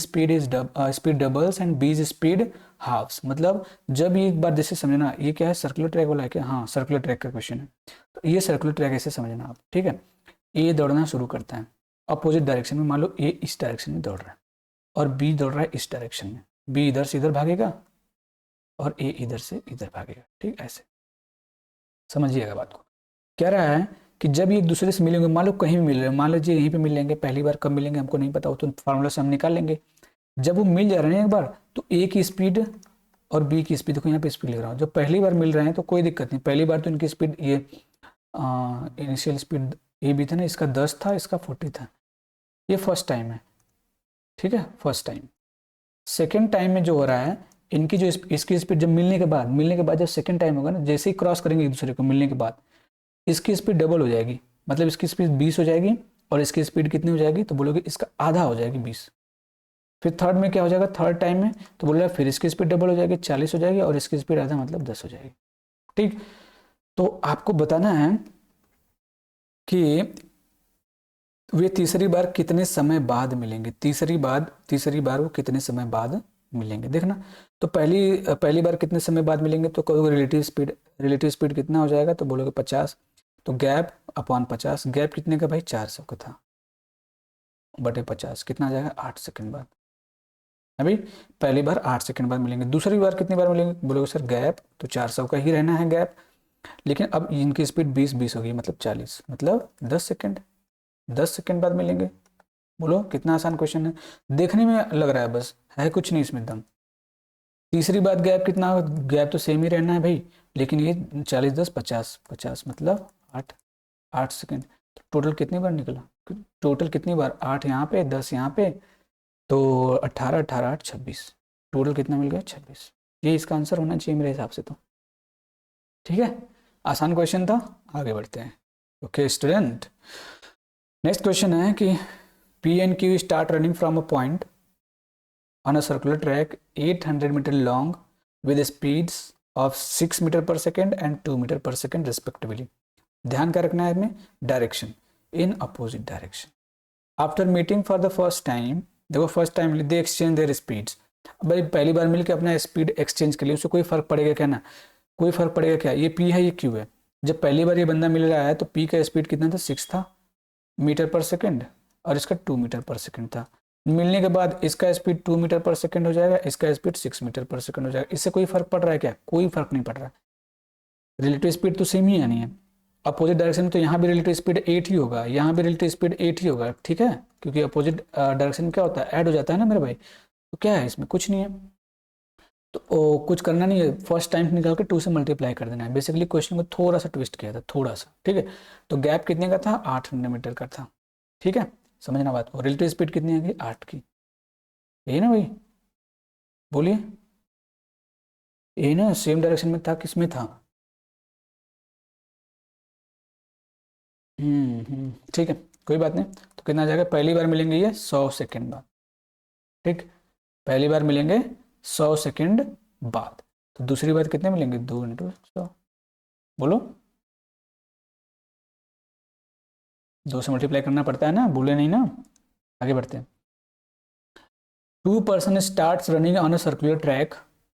speed doubles and B's speed halves. मतलब जब ये एक बार जैसे समझना, ये क्या है सर्कुलर ट्रैक वाला है क्या, हाँ सर्कुलर ट्रैक का क्वेश्चन है, तो ये सर्कुलर ट्रैक ऐसे समझना आप, ठीक है। ए दौड़ना शुरू करता है अपोजिट डायरेक्शन में, मान लो ए इस डायरेक्शन में दौड़ रहा है और बी दौड़ रहा है इस डायरेक्शन में, बी इधर से इधर भागेगा और ए इधर से इधर भागेगा, ठीक ऐसे समझिएगा बात को। क्या रहा है कि जब ये एक दूसरे से मिलेंगे, मान लो कहीं भी मिल रहे हैं, मान लीजिए यहीं पे मिल लेंगे, पहली बार कब मिलेंगे हमको नहीं पता, वो तो फार्मूला से हम निकाल लेंगे। जब वो मिल जा रहे हैं एक बार, तो ए की स्पीड और बी की स्पीड, देखो यहाँ पे स्पीड लिख रहा हूँ, जब पहली बार मिल रहे हैं तो कोई दिक्कत नहीं, पहली बार तो इनकी स्पीड ये इनिशियल स्पीड ए बी था ना, इसका 10 था, इसका 40 था, ये फर्स्ट टाइम है, ठीक है फर्स्ट टाइम। सेकेंड टाइम में जो हो रहा है, इनकी जो इसकी स्पीड जब मिलने के बाद जब सेकेंड टाइम होगा ना, जैसे ही क्रॉस करेंगे एक दूसरे को मिलने के बाद, इसकी स्पीड डबल हो जाएगी, मतलब इसकी स्पीड 20 हो जाएगी और इसकी स्पीड कितनी हो जाएगी, तो बोलोगे इसका आधा हो जाएगी 20। फिर थर्ड में क्या हो जाएगा, थर्ड टाइम में तो बोल रहा है फिर इसकी स्पीड डबल हो जाएगी 40 हो जाएगी और इसकी स्पीड आधा मतलब 10 हो जाएगी, ठीक। तो आपको बताना है कि वे तीसरी बार कितने समय बाद मिलेंगे, तीसरी बार वो कितने समय बाद मिलेंगे, देखना। तो पहली बार कितने समय बाद मिलेंगे, तो कहोगे रिलेटिव स्पीड कितना हो जाएगा, तो बोलोगे 50, तो गैप अपॉन 50, गैप कितने का भाई 400 का था, बटे 50 कितना आ जाएगा 8 सेकंड बाद। अभी पहली बार 8 सेकंड बाद मिलेंगे, दूसरी बार कितनी बार मिलेंगे, बोलोगे सर गैप तो 400 का ही रहना है गैप, लेकिन अब इनकी स्पीड 20 होगी मतलब 40, मतलब 10 सेकंड बाद मिलेंगे। बोलो कितना आसान क्वेश्चन है, देखने में लग रहा है बस, है कुछ नहीं इसमें एकदम। तीसरी बात गैप कितना, गैप तो सेम ही रहना है भाई, लेकिन ये 40 10 50 मतलब 8 सेकंड, तो टोटल कितनी बार निकला, टोटल कितनी बार, 8 यहाँ पे 10 यहाँ पे, तो 18 18 8 26, टोटल कितना मिल गया 26। ये इसका आंसर होना चाहिए मेरे हिसाब से तो, ठीक है आसान क्वेश्चन था। आगे बढ़ते हैं। ओके स्टूडेंट, नेक्स्ट क्वेश्चन है कि P and Q start running from a point on a circular track 800 meter long with speeds of 6 meter per second and 2 meter per second respectively. ध्यान क्या रखना है इसमें, direction in opposite direction. After meeting for the first time, देखो first time they exchange their speeds, भाई पहली बार मिलकर अपना स्पीड एक्सचेंज के लिए, उससे कोई फर्क पड़ेगा क्या ना, कोई फर्क पड़ेगा क्या, ये P है ये Q है। जब पहली बार ये बंदा मिल रहा है तो P का स्पीड कितना था 6 था मीटर पर सेकेंड और इसका 2 मीटर पर सेकेंड था। मिलने के बाद इसका स्पीड 2 मीटर पर सेकेंड हो जाएगा, इसका स्पीड 6 मीटर पर सेकेंड हो जाएगा। इससे कोई फर्क पड़ रहा है क्या, कोई फर्क नहीं पड़ रहा है, रिलेटिव स्पीड तो सेम ही आनी है। अपोजिट डायरेक्शन में तो यहाँ भी रिलेटिव स्पीड 8 ही होगा, यहाँ भी रिलेटिव स्पीड 8 ही होगा, ठीक है, क्योंकि अपोजिट डायरेक्शन में क्या होता है ऐड हो जाता है ना मेरे भाई। तो क्या है इसमें कुछ नहीं है, तो कुछ करना नहीं है, फर्स्ट टाइम निकाल के 2 से मल्टीप्लाई कर देना है। बेसिकली क्वेश्चन को थोड़ा सा ट्विस्ट किया था, थोड़ा सा, ठीक है। तो गैप कितने का था 800 मीटर का था, ठीक है समझना बात को। रिलेटिव स्पीड कितनी आ गई 8 की, यही ना भाई, बोलिए यही ना, सेम डायरेक्शन में था, किसमें था, ठीक है कोई बात नहीं। तो कितना आ जाएगा, पहली बार मिलेंगे ये 100 सेकेंड बाद, ठीक, पहली बार मिलेंगे 100 सेकेंड बाद, तो दूसरी बार कितने मिलेंगे 2 × 100, बोलो 2 से मल्टीप्लाई करना पड़ता है ना, भूले नहीं ना। आगे बढ़ते हैं। 2 person starts running on a circular track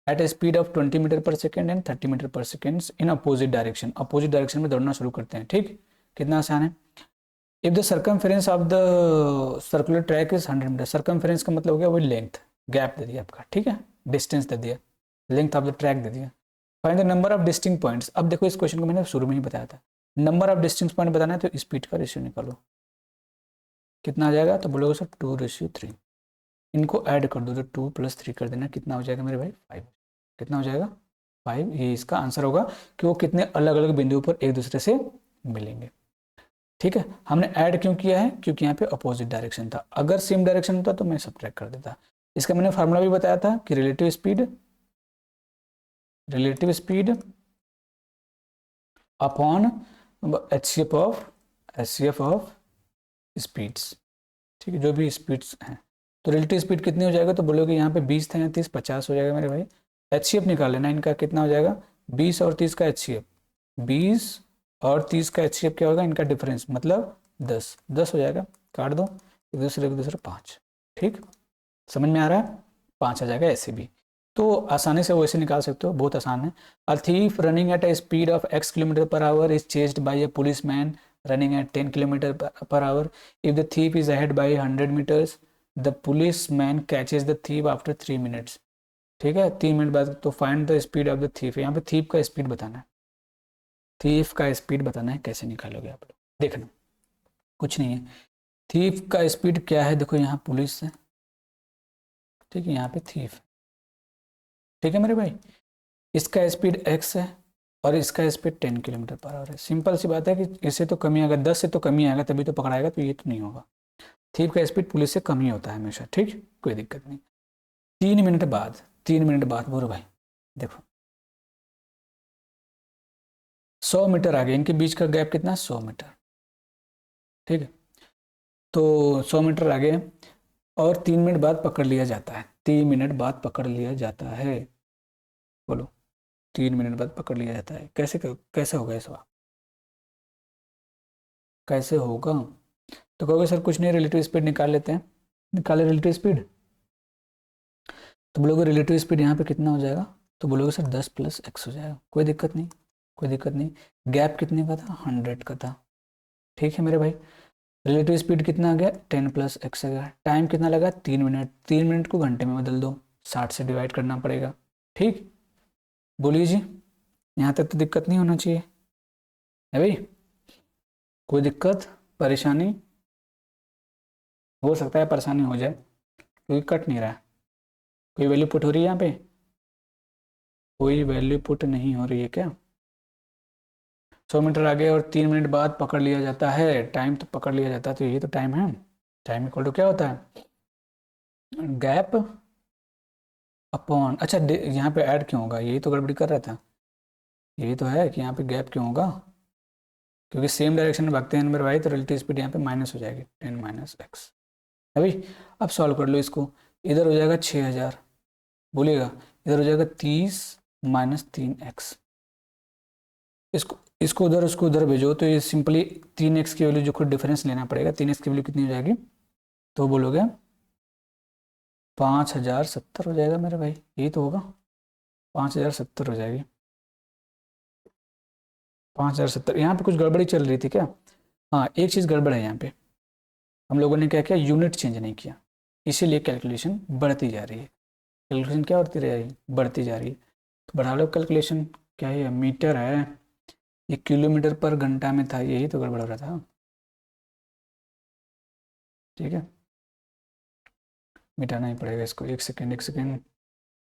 at a speed of 20 meter per second and 30 meter per second in opposite direction, opposite direction में दौड़ना शुरू करते हैं, ठीक, कितना आसान है। If the circumference of the circular track is 100 meter, circumference का मतलब हो गया वही लेंथ, गैप दे दिया आपका, ठीक है, डिस्टेंस दे दिया, लेंथ ऑफ द ट्रैक दे दिया। Find the number of distinct points. अब देखो इस क्वेश्चन को मैंने शुरू में ही बताया था, नंबर ऑफ डिस्टिंक्ट पॉइंट बताना है तो स्पीड का रेशियो निकालो, कितना आ जाएगा, तो बोलोगे सर 2:3। इनको ऐड कर दो तो 2 + 3 कर देना, कितना हो जाएगा मेरे भाई 5। कितना हो जाएगा 5, ये इसका आंसर होगा कि वो कितने अलग अलग बिंदुओं पर एक दूसरे से मिलेंगे। ठीक है, हमने ऐड क्यों किया है, क्योंकि यहाँ पे अपोजिट डायरेक्शन था, अगर सेम डायरेक्शन होता तो मैं सब्ट्रैक्ट कर देता। इसका मैंने फार्मूला भी बताया था कि relative speed upon HCF of speeds. ठीक है, जो भी स्पीड्स हैं, तो रिलेटिव स्पीड कितनी हो जाएगा, तो बोलोगे यहाँ पे 20 था, 30, 50 हो जाएगा मेरे भाई। HCF निकाल लेना इनका, कितना हो जाएगा 20 और 30 का HCF, 20 और 30 का HCF क्या होगा, इनका डिफरेंस मतलब 10 हो जाएगा, काट दो एक दूसरे 5। ठीक, समझ में आ रहा है, 5 आ जाएगा ऐसे भी, तो आसानी से वैसे निकाल सकते हो, बहुत आसान है। A thief running at a speed of x km/h is chased by a policeman running at 10 km/h. If the thief is ahead by 100 meters, the policeman catches the thief after 3 minutes. ठीक है, 3 minute बाद, तो find the speed of the thief, यहाँ पे thief का speed बताना है, thief का स्पीड बताना है, कैसे निकालोगे आप लोग, देखना कुछ नहीं है। थीफ का स्पीड क्या है, देखो यहाँ पुलिस है, ठीक है, यहाँ पे थीफ, ठीक है मेरे भाई, इसका स्पीड x है और इसका स्पीड 10 km/h है। सिंपल सी बात है कि इससे तो कमी आएगा, 10 से तो कमी आएगा तभी तो पकड़ाएगा, तो ये तो नहीं होगा। थीफ का स्पीड पुलिस से कम ही होता है हमेशा, ठीक, कोई दिक्कत नहीं। 3 मिनट बाद बोलो भाई, देखो 100 मीटर आगे, इनके बीच का गैप कितना, 100 मीटर। ठीक है, तो 100 मीटर आगे और 3 मिनट बाद पकड़ लिया जाता है, 3 मिनट बाद पकड़ लिया जाता है, बोलो 3 मिनट बाद पकड़ लिया जाता है, कैसे होगा ऐसा, कैसे होगा, तो कहोगे सर कुछ नहीं, रिलेटिव स्पीड निकाल लेते हैं, निकाले रिलेटिव स्पीड, तो बोलोगे रिलेटिव स्पीड यहाँ पे कितना हो जाएगा, तो बोलोगे सर 10 + x हो जाएगा, कोई दिक्कत नहीं, कोई दिक्कत नहीं। गैप कितने का था, 100 का था, ठीक है मेरे भाई। रिलेटिव स्पीड कितना आ गया, 10 + x आ गया। टाइम कितना लगा, 3 मिनट, 3 मिनट को घंटे में बदल दो, 60 से डिवाइड करना पड़ेगा। ठीक, बोलिए जी, यहाँ तक तो दिक्कत नहीं होना चाहिए है भाई, कोई दिक्कत परेशानी, हो सकता है परेशानी हो जाए क्योंकि कट नहीं रहा है, कोई वैल्यू पुट हो रही है यहाँ पे, कोई वैल्यू पुट नहीं हो रही है क्या, 100 मीटर आगे और 3 मिनट बाद पकड़ लिया जाता है, टाइम तो पकड़ लिया जाता है, तो ये तो टाइम है, टाइम इक्वल टू क्या होता है, गैप अपॉन, अच्छा यहाँ पे ऐड क्यों होगा, यही तो गड़बड़ी कर रहा था, यही तो है कि यहाँ पे गैप क्यों होगा, क्योंकि सेम डायरेक्शन में भागते हैं मेरे भाई, तो रिलेटिव स्पीड यहाँ पे माइनस हो जाएगी, 10 - x अभी। अब सॉल्व कर लो इसको, इधर हो जाएगा 6000, बोलिएगा इधर हो जाएगा 30 - 3x, इसको उधर उसको उधर भेजो, तो ये सिंपली 3x की वैल्यू जो खुद डिफरेंस लेना पड़ेगा, 3x की वैल्यू कितनी हो जाएगी, तो बोलोगे 5070 हो जाएगा मेरे भाई, यही तो होगा, 5070 हो जाएगी, 5070। यहाँ पे कुछ गड़बड़ी चल रही थी क्या, हाँ एक चीज़ गड़बड़ है यहाँ पे, हम लोगों ने क्या किया, यूनिट चेंज नहीं किया, इसीलिए कैलकुलेशन बढ़ती जा रही है, कैलकुलेशन क्या होती रह रही है, बढ़ती जा रही है, तो बढ़ा लो कैलकुलेशन, क्या है मीटर है, ये km/घंटा में था, यही तो गड़बड़ हो रहा था, ठीक है, मिटाना ही पड़ेगा इसको, एक सेकेंड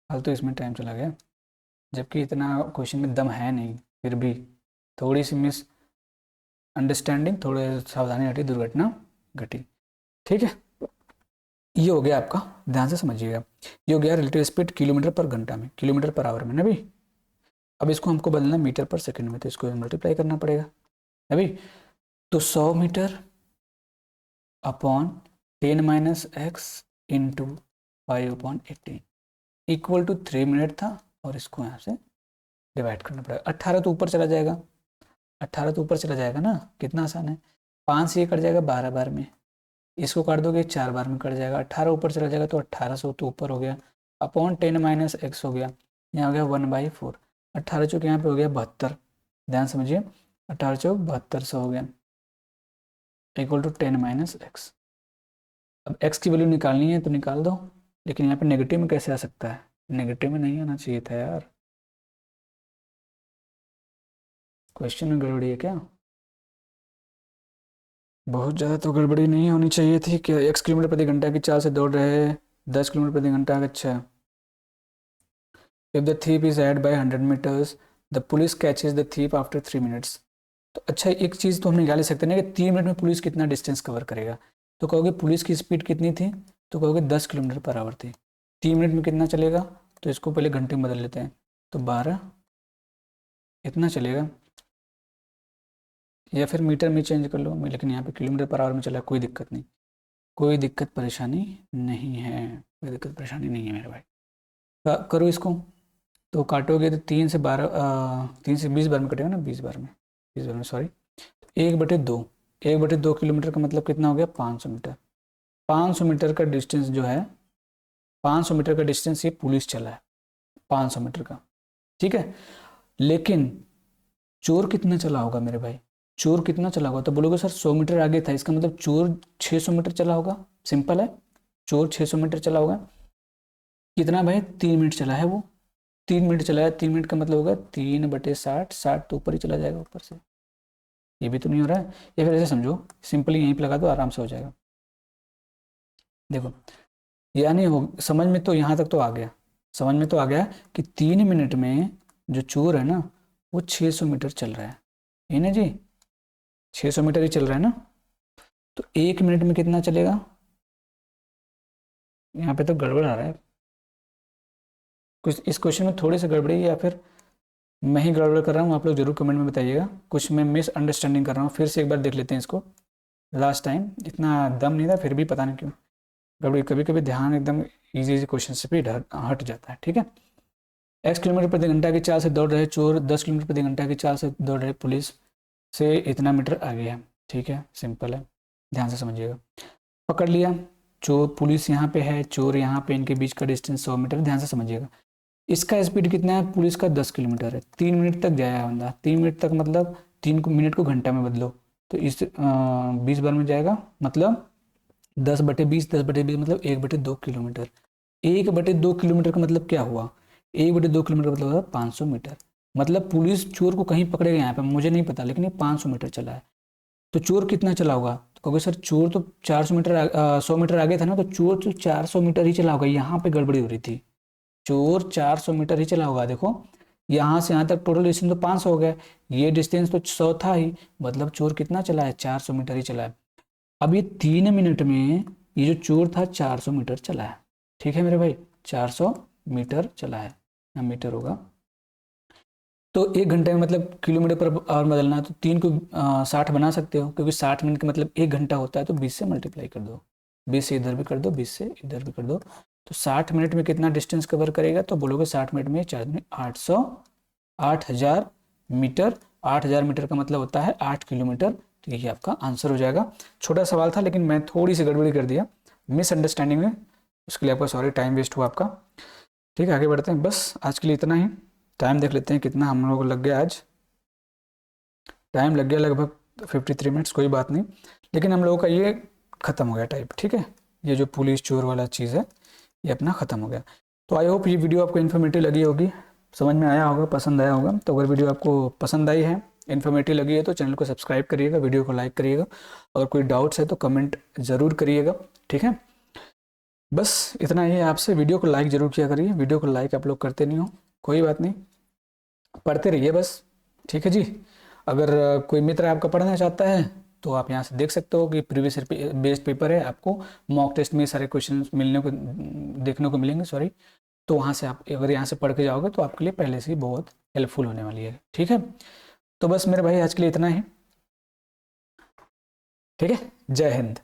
हाल तो इसमें टाइम चला गया, जबकि इतना क्वेश्चन में दम है नहीं, फिर भी थोड़ी सी मिस अंडरस्टैंडिंग, थोड़े सावधानी हटी, दुर्घटना घटी, ठीक है। ये हो गया आपका, ध्यान से समझिएगा, ये हो गया रिलेटिव स्पीड km/घंटा में, km/h में ना भी। अब इसको हमको बदलना मीटर पर सेकंड में, तो इसको मल्टीप्लाई करना पड़ेगा अभी, तो 100 meter upon 10 - x into 5/18 equal to 3 minute था, और इसको यहाँ से डिवाइड करना पड़ेगा, 18 तो ऊपर चला जाएगा, 18 तो ऊपर चला जाएगा ना, कितना आसान है, 5 से ये कट जाएगा 12 बार में, इसको काट दोगे 4 बार में कट जाएगा, 18 ऊपर चला जाएगा तो 1800 तो ऊपर हो गया, अपॉन 10 - x हो गया, यहाँ हो गया 1/4, 18 चौक यहाँ पे हो गया 72, ध्यान समझिए, 18 चौक 7200 हो गया, इक्वल टू 10 - x। अब x की वैल्यू निकालनी है तो निकाल दो, लेकिन यहाँ पे नेगेटिव में कैसे आ सकता है, नेगेटिव में नहीं आना चाहिए था यार, क्वेश्चन में गड़बड़ी है क्या? बहुत ज़्यादा तो गड़बड़ी नहीं होनी चाहिए थी। कि x किलोमीटर प्रति घंटा की चाल से दौड़ रहे 10 किलोमीटर प्रति घंटा। अच्छा, if the thief is ahead by 100 meters the police catches the thief after 3 minutes. तो अच्छा, एक चीज़ तो हम निकाल ही सकते हैं ना कि 3 मिनट में पुलिस कितना डिस्टेंस कवर करेगा। तो कहोगे पुलिस की स्पीड कितनी थी, तो कहोगे 10 किलोमीटर पर आवर थी। 3 मिनट में कितना चलेगा, तो इसको पहले घंटे में बदल लेते हैं। तो 12 इतना चलेगा, या फिर मीटर में चेंज कर लो। लेकिन यहाँ पे किलोमीटर पर आवर में चला, कोई दिक्कत नहीं, कोई दिक्कत परेशानी नहीं है, कोई दिक्कत परेशानी नहीं है मेरे भाई। करो इसको। तो काटोगे तो 3 से 20 बार में कटेगा ना, 20 बार में, 20 बार में सॉरी। 1/2, 1/2 किलोमीटर का मतलब कितना हो गया, 500 मीटर। 500 मीटर का डिस्टेंस जो है, 500 मीटर का डिस्टेंस ये पुलिस चला है, 500 मीटर का, ठीक है। लेकिन चोर कितना चला होगा मेरे भाई, चोर कितना चला होगा? तो बोलोगे सर 100 मीटर आगे था, इसका मतलब चोर 600 मीटर चला होगा। सिंपल है, चोर 600 मीटर चला होगा। कितना भाई, 3 मिनट चला है वो, 3 मिनट चला है। 3 मिनट का मतलब होगा 3/60, 60 तो ऊपर ही चला जाएगा, ऊपर से। ये भी तो नहीं हो रहा है। या फिर ऐसे समझो, सिंपली यहीं पे लगा दो, आराम से हो जाएगा। देखो, यानी हो समझ में, तो यहाँ तक तो आ गया, समझ में तो आ गया कि 3 मिनट में जो चोर है ना, वो 600 मीटर चल रहा है, ये ना जी, 600 मीटर ही चल रहा है ना। तो 1 मिनट में कितना चलेगा? यहाँ पे तो गड़बड़ आ रहा है कुछ, इस क्वेश्चन में थोड़ी सी गड़बड़ी है, या फिर मैं ही गड़बड़ कर रहा हूँ। आप लोग जरूर कमेंट में बताइएगा, कुछ मैं मिसअंडरस्टैंडिंग कर रहा हूँ। फिर से एक बार देख लेते हैं इसको। लास्ट टाइम इतना दम नहीं था, फिर भी पता नहीं क्यों गड़बड़ी। कभी कभी ध्यान एकदम इजी इजी क्वेश्चन से भी हट जाता है, ठीक है। x किलोमीटर प्रति घंटा की चाल से दौड़ रहे चोर 10 किलोमीटर प्रति घंटा की चाल से दौड़ रहे पुलिस से इतना मीटर आगे है, ठीक है, सिंपल है, ध्यान से समझिएगा। पकड़ लिया, चोर पुलिस यहाँ पे है, चोर यहाँ पे, इनके बीच का डिस्टेंस 100 मीटर, ध्यान से समझिएगा। इसका स्पीड कितना है, पुलिस का 10 किलोमीटर है। 3 मिनट तक जाया है बंदा, 3 मिनट तक मतलब 3 मिनट को घंटा में बदलो, तो इस 20 बार में जाएगा, मतलब 10/20, 10/20 मतलब 1/2 किलोमीटर। 1/2 किलोमीटर का मतलब क्या हुआ, 1/2 किलोमीटर का मतलब हुआ 500 मीटर। मतलब पुलिस चोर को कहीं पकड़ेगा यहाँ पे, मुझे नहीं पता, लेकिन ये 500 मीटर चला है। तो चोर कितना चला होगा? तो कहोगे सर चोर तो 400 मीटर 100 मीटर आगे था ना, तो चोर तो 400 मीटर ही चला होगा। यहाँ पे गड़बड़ी हो रही थी, चोर 400 मीटर ही चला होगा। देखो, यहाँ से यहाँ तक टोटल डिस्टेंस तो 500 हो गया, ये डिस्टेंस तो 100 था ही, मतलब चोर कितना चला है, 400 मीटर ही चला है। अब ये 3 मिनट में ये जो चोर था 400 मीटर चला है, ठीक है मेरे भाई, 400 मीटर चला है, यहाँ मीटर होगा। तो 1 घंटे में मतलब किलोमीटर पर आवर बदलना है, तो 3 को 60 बना सकते हो, क्योंकि 60 मिनट का मतलब 1 घंटा होता है, तो 20 से मल्टीप्लाई कर दो, 20 से इधर भी कर दो, 20 से इधर भी कर दो। तो 60 मिनट में कितना डिस्टेंस कवर करेगा? तो बोलोगे 60 मिनट में 4 में 8,000 मीटर। 8,000 मीटर का मतलब होता है 8 किलोमीटर। तो यही आपका आंसर हो जाएगा। छोटा सवाल था, लेकिन मैं थोड़ी सी गड़बड़ी कर दिया मिसअंडरस्टैंडिंग में, उसके लिए आपका सॉरी, टाइम वेस्ट हुआ आपका। ठीक है, आगे बढ़ते हैं, बस आज के लिए इतना ही। टाइम देख लेते हैं कितना हम लोग को लग गया आज। टाइम लग गया लगभग 53 मिनट्स, कोई बात नहीं, लेकिन हम लोगों का ये ख़त्म हो गया टाइप, ठीक है। ये जो पुलिस चोर वाला चीज़ है, ये अपना ख़त्म हो गया। तो आई होप ये वीडियो आपको इन्फॉर्मेटिव लगी होगी, समझ में आया होगा, पसंद आया होगा। तो अगर वीडियो आपको पसंद आई है, इन्फॉर्मेटिव लगी है, तो चैनल को सब्सक्राइब करिएगा, वीडियो को लाइक करिएगा। अगर कोई डाउट्स है तो कमेंट ज़रूर करिएगा, ठीक है। बस इतना ही है आपसे, वीडियो को लाइक ज़रूर किया करिए। वीडियो को लाइक आप लोग करते नहीं हो, कोई बात नहीं, पढ़ते रहिए बस, ठीक है जी। अगर कोई मित्र आपका पढ़ना चाहता है, तो आप यहाँ से देख सकते हो कि प्रीवियस बेस्ड पेपर है, आपको मॉक टेस्ट में सारे क्वेश्चन देखने को मिलेंगे, सॉरी। तो वहाँ से आप अगर यहाँ से पढ़ के जाओगे, तो आपके लिए पहले से ही बहुत हेल्पफुल होने वाली है, ठीक है। तो बस मेरे भाई आज के लिए इतना ही, ठीक है। जय हिंद।